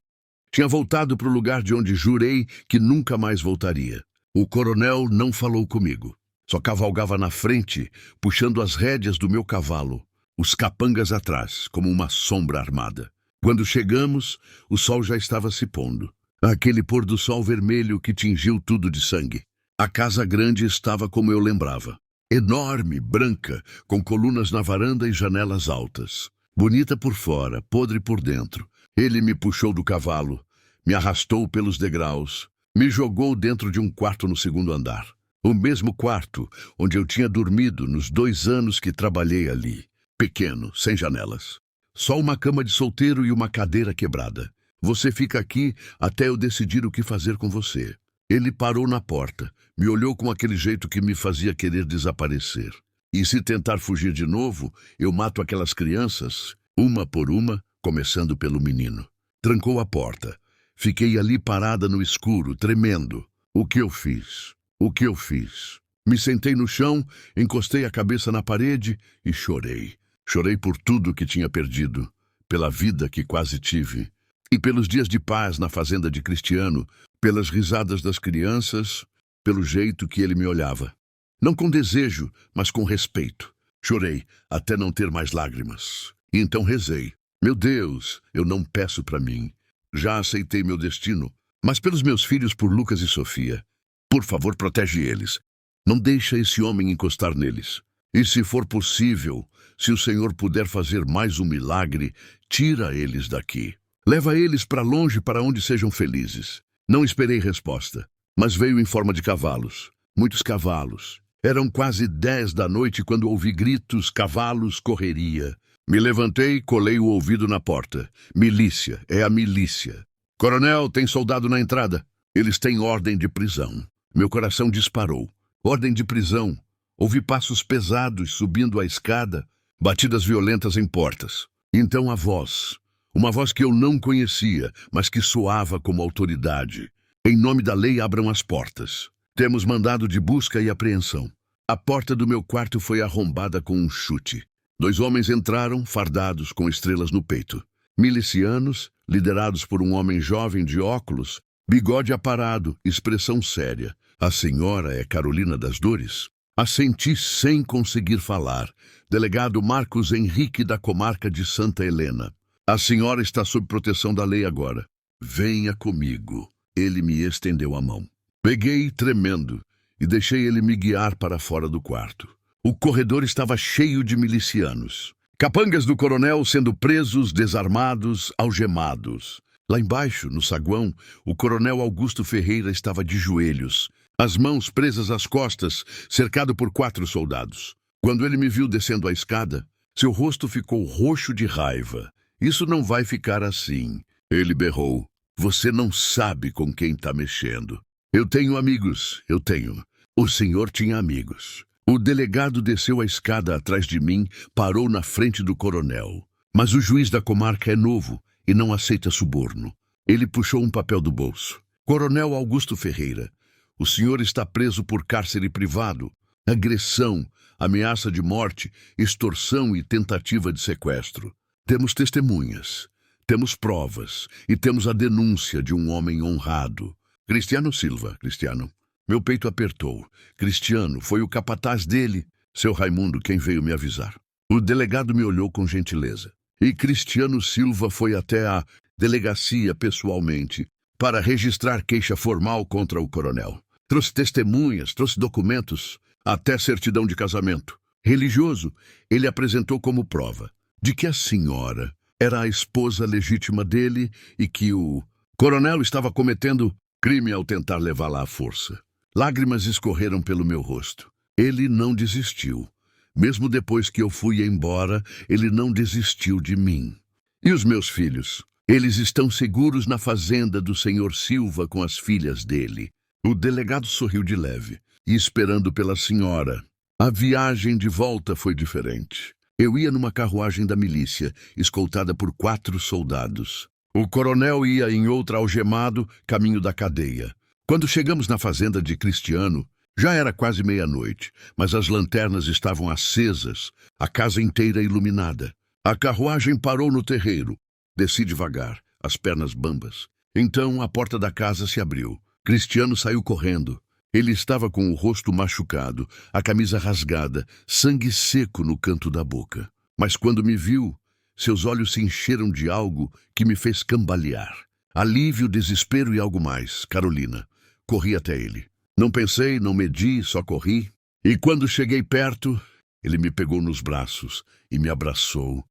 Tinha voltado para o lugar de onde jurei que nunca mais voltaria. O coronel não falou comigo. Só cavalgava na frente, puxando as rédeas do meu cavalo, os capangas atrás, como uma sombra armada. Quando chegamos, o sol já estava se pondo. Aquele pôr do sol vermelho que tingiu tudo de sangue. A casa grande estava como eu lembrava. Enorme, branca, com colunas na varanda e janelas altas. Bonita por fora, podre por dentro. Ele me puxou do cavalo, me arrastou pelos degraus, me jogou dentro de um quarto no 2º andar. O mesmo quarto onde eu tinha dormido nos 2 anos que trabalhei ali. Pequeno, sem janelas. Só uma cama de solteiro e uma cadeira quebrada. Você fica aqui até eu decidir o que fazer com você. Ele parou na porta, me olhou com aquele jeito que me fazia querer desaparecer. E se tentar fugir de novo, eu mato aquelas crianças, uma por uma, começando pelo menino. Trancou a porta. Fiquei ali parada no escuro, tremendo. O que eu fiz? O que eu fiz? Me sentei no chão, encostei a cabeça na parede e chorei. Chorei por tudo que tinha perdido, pela vida que quase tive, e pelos dias de paz na fazenda de Cristiano, pelas risadas das crianças, pelo jeito que ele me olhava. Não com desejo, mas com respeito. Chorei até não ter mais lágrimas. E então rezei. Meu Deus, eu não peço para mim. Já aceitei meu destino, mas pelos meus filhos, por Lucas e Sofia. Por favor, protege eles. Não deixa esse homem encostar neles. E se for possível, se o Senhor puder fazer mais um milagre, tira eles daqui. Leva eles para longe, para onde sejam felizes. Não esperei resposta, mas veio em forma de cavalos. muitos cavalos. Eram quase 10 da noite quando ouvi gritos, cavalos, correria. Me levantei e colei o ouvido na porta. Milícia, é a milícia. Coronel, tem soldado na entrada. Eles têm ordem de prisão. Meu coração disparou. Ordem de prisão. Ouvi passos pesados subindo a escada, batidas violentas em portas. Então a voz. Uma voz que eu não conhecia, mas que soava como autoridade. Em nome da lei, abram as portas. Temos mandado de busca e apreensão. A porta do meu quarto foi arrombada com um chute. 2 homens entraram, fardados, com estrelas no peito. Milicianos, liderados por um homem jovem de óculos, bigode aparado, expressão séria. A senhora é Carolina das Dores? Assenti sem conseguir falar. Delegado Marcos Henrique da comarca de Santa Helena. A senhora está sob proteção da lei agora. Venha comigo. Ele me estendeu a mão. Peguei, tremendo, e deixei ele me guiar para fora do quarto. O corredor estava cheio de milicianos. Capangas do coronel sendo presos, desarmados, algemados. Lá embaixo, no saguão, o coronel Augusto Ferreira estava de joelhos, as mãos presas às costas, cercado por 4 soldados. Quando ele me viu descendo a escada, seu rosto ficou roxo de raiva. Isso não vai ficar assim. Ele berrou. Você não sabe com quem está mexendo. Eu tenho amigos, eu tenho. O senhor tinha amigos. O delegado desceu a escada atrás de mim, parou na frente do coronel. Mas o juiz da comarca é novo e não aceita suborno. Ele puxou um papel do bolso. Coronel Augusto Ferreira, o senhor está preso por cárcere privado, agressão, ameaça de morte, extorsão e tentativa de sequestro. Temos testemunhas, temos provas e temos a denúncia de um homem honrado. Cristiano Silva, Cristiano. Meu peito apertou. Cristiano, foi o capataz dele, seu Raimundo, quem veio me avisar. O delegado me olhou com gentileza. E Cristiano Silva foi até a delegacia pessoalmente para registrar queixa formal contra o coronel. Trouxe testemunhas, trouxe documentos, até certidão de casamento. Religioso, ele apresentou como prova de que a senhora era a esposa legítima dele e que o coronel estava cometendo crime ao tentar levá-la à força. Lágrimas escorreram pelo meu rosto. Ele não desistiu. Mesmo depois que eu fui embora, ele não desistiu de mim. E os meus filhos? Eles estão seguros na fazenda do senhor Silva com as filhas dele. O delegado sorriu de leve, e esperando pela senhora. A viagem de volta foi diferente. Eu ia numa carruagem da milícia, escoltada por 4 soldados. O coronel ia em outra algemado, caminho da cadeia. Quando chegamos na fazenda de Cristiano, já era quase meia-noite, mas as lanternas estavam acesas, a casa inteira iluminada. A carruagem parou no terreiro. Desci devagar, as pernas bambas. Então a porta da casa se abriu. Cristiano saiu correndo. Ele estava com o rosto machucado, a camisa rasgada, sangue seco no canto da boca. Mas quando me viu, seus olhos se encheram de algo que me fez cambalear. Alívio, desespero e algo mais. Carolina. Corri até ele. Não pensei, não medi, só corri. E quando cheguei perto, ele me pegou nos braços e me abraçou,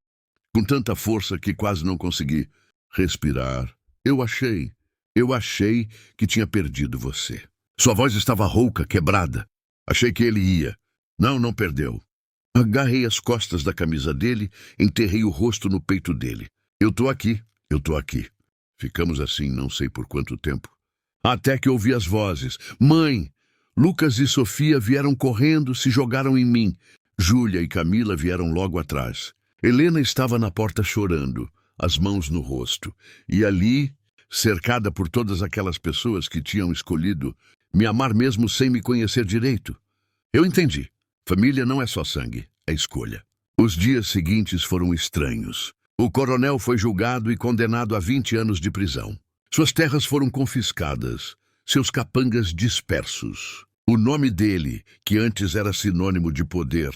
com tanta força que quase não consegui respirar. Eu achei que tinha perdido você. Sua voz estava rouca, quebrada. Achei que ele ia. Não perdeu. Agarrei as costas da camisa dele, enterrei o rosto no peito dele. Eu tô aqui. Ficamos assim não sei por quanto tempo. Até que ouvi as vozes. Mãe! Lucas e Sofia vieram correndo, se jogaram em mim. Júlia e Camila vieram logo atrás. Helena estava na porta chorando, as mãos no rosto. E ali, cercada por todas aquelas pessoas que tinham escolhido me amar mesmo sem me conhecer direito. Eu entendi. Família não é só sangue, é escolha. Os dias seguintes foram estranhos. O coronel foi julgado e condenado a 20 anos de prisão. Suas terras foram confiscadas, seus capangas dispersos. O nome dele, que antes era sinônimo de poder,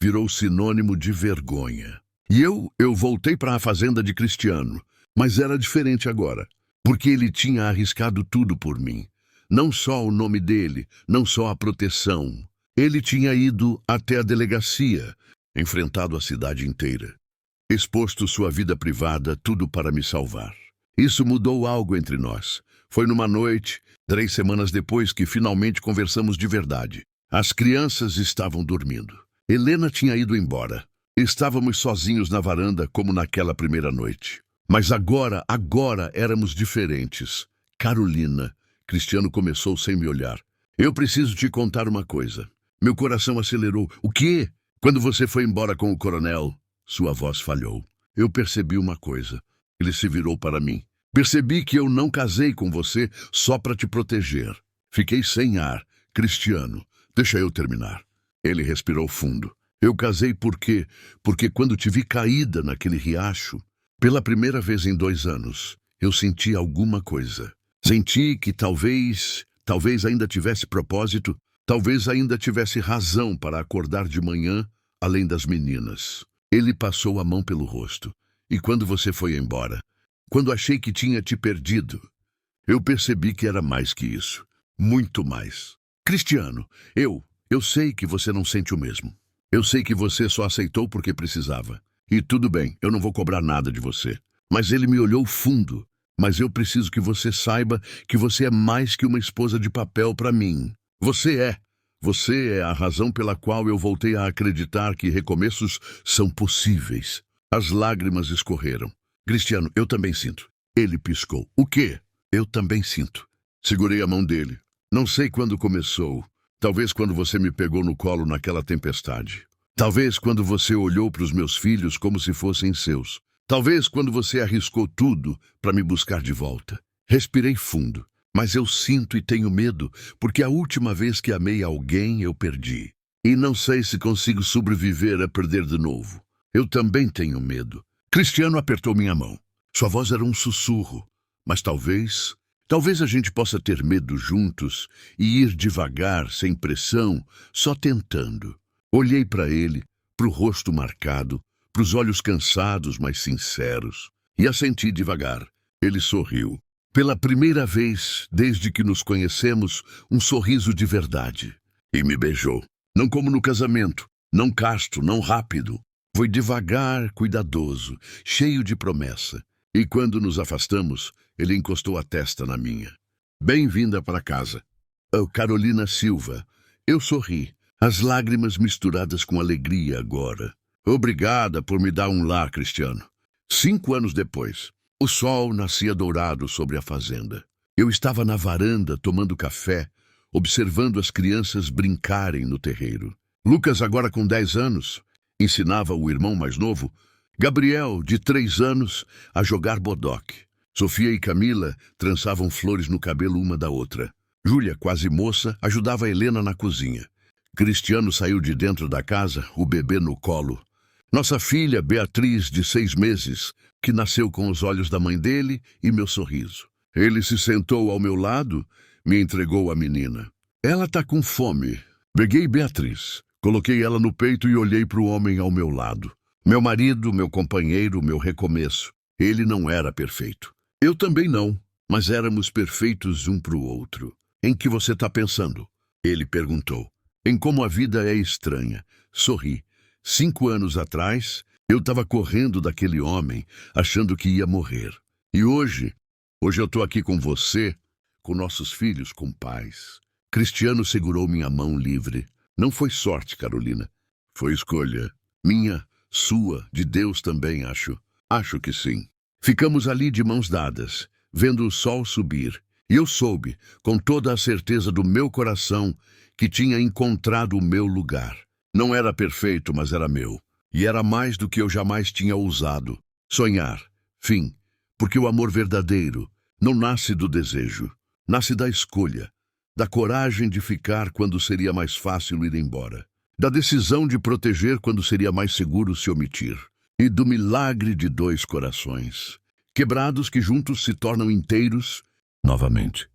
virou sinônimo de vergonha. E eu voltei para a fazenda de Cristiano, mas era diferente agora, porque ele tinha arriscado tudo por mim. Não só o nome dele, não só a proteção. Ele tinha ido até a delegacia, enfrentado a cidade inteira, exposto sua vida privada, tudo para me salvar. Isso mudou algo entre nós. Foi numa noite, 3 semanas depois, que finalmente conversamos de verdade. As crianças estavam dormindo. Helena tinha ido embora. Estávamos sozinhos na varanda como naquela primeira noite. Mas agora éramos diferentes. Carolina, Cristiano começou sem me olhar. Eu preciso te contar uma coisa. Meu coração acelerou. O quê? Quando você foi embora com o coronel, sua voz falhou. Eu percebi uma coisa. Ele se virou para mim. Percebi que eu não casei com você só para te proteger. Fiquei sem ar. Cristiano, deixa eu terminar. Ele respirou fundo. Eu casei porque quando te vi caída naquele riacho, pela primeira vez em 2 anos, eu senti alguma coisa. Senti que talvez ainda tivesse propósito, talvez ainda tivesse razão para acordar de manhã, além das meninas. Ele passou a mão pelo rosto. E quando você foi embora, quando achei que tinha te perdido, eu percebi que era mais que isso. Muito mais. Cristiano, eu sei que você não sente o mesmo. Eu sei que você só aceitou porque precisava. E tudo bem, eu não vou cobrar nada de você. Mas ele me olhou fundo. Mas eu preciso que você saiba que você é mais que uma esposa de papel para mim. Você é a razão pela qual eu voltei a acreditar que recomeços são possíveis. As lágrimas escorreram. Cristiano, eu também sinto. Ele piscou. O quê? Eu também sinto. Segurei a mão dele. Não sei quando começou. Talvez quando você me pegou no colo naquela tempestade. Talvez quando você olhou para os meus filhos como se fossem seus. Talvez quando você arriscou tudo para me buscar de volta. Respirei fundo. Mas eu sinto e tenho medo, porque a última vez que amei alguém eu perdi. E não sei se consigo sobreviver a perder de novo. Eu também tenho medo. Cristiano apertou minha mão. Sua voz era um sussurro. Mas talvez a gente possa ter medo juntos e ir devagar, sem pressão, só tentando. Olhei para ele, para o rosto marcado, para os olhos cansados, mas sinceros, e assenti devagar. Ele sorriu. Pela primeira vez, desde que nos conhecemos, um sorriso de verdade. E me beijou. Não como no casamento, não casto, não rápido. Foi devagar, cuidadoso, cheio de promessa. E quando nos afastamos, ele encostou a testa na minha. Bem-vinda para casa. Oh, Carolina Silva. Eu sorri, as lágrimas misturadas com alegria agora. Obrigada por me dar um lar, Cristiano. 5 anos depois, o sol nascia dourado sobre a fazenda. Eu estava na varanda tomando café, observando as crianças brincarem no terreiro. Lucas, agora com 10 anos, ensinava o irmão mais novo, Gabriel, de 3 anos, a jogar bodoque. Sofia e Camila trançavam flores no cabelo uma da outra. Júlia, quase moça, ajudava a Helena na cozinha. Cristiano saiu de dentro da casa, o bebê no colo. Nossa filha, Beatriz, de 6 meses, que nasceu com os olhos da mãe dele e meu sorriso. Ele se sentou ao meu lado, me entregou a menina. Ela tá com fome. Peguei Beatriz, coloquei ela no peito e olhei para o homem ao meu lado. Meu marido, meu companheiro, meu recomeço. Ele não era perfeito. Eu também não, mas éramos perfeitos um para o outro. Em que você está pensando? Ele perguntou. Em como a vida é estranha. Sorri. 5 anos atrás, eu estava correndo daquele homem, achando que ia morrer. E hoje eu estou aqui com você, com nossos filhos, com paz. Cristiano segurou minha mão livre. Não foi sorte, Carolina. Foi escolha. Minha, sua, de Deus também, acho. Acho que sim. Ficamos ali de mãos dadas, vendo o sol subir. E eu soube, com toda a certeza do meu coração, que tinha encontrado o meu lugar. Não era perfeito, mas era meu. E era mais do que eu jamais tinha ousado. Sonhar. Fim. Porque o amor verdadeiro não nasce do desejo. Nasce da escolha. Da coragem de ficar quando seria mais fácil ir embora. Da decisão de proteger quando seria mais seguro se omitir. E do milagre de 2 corações, quebrados que juntos se tornam inteiros novamente.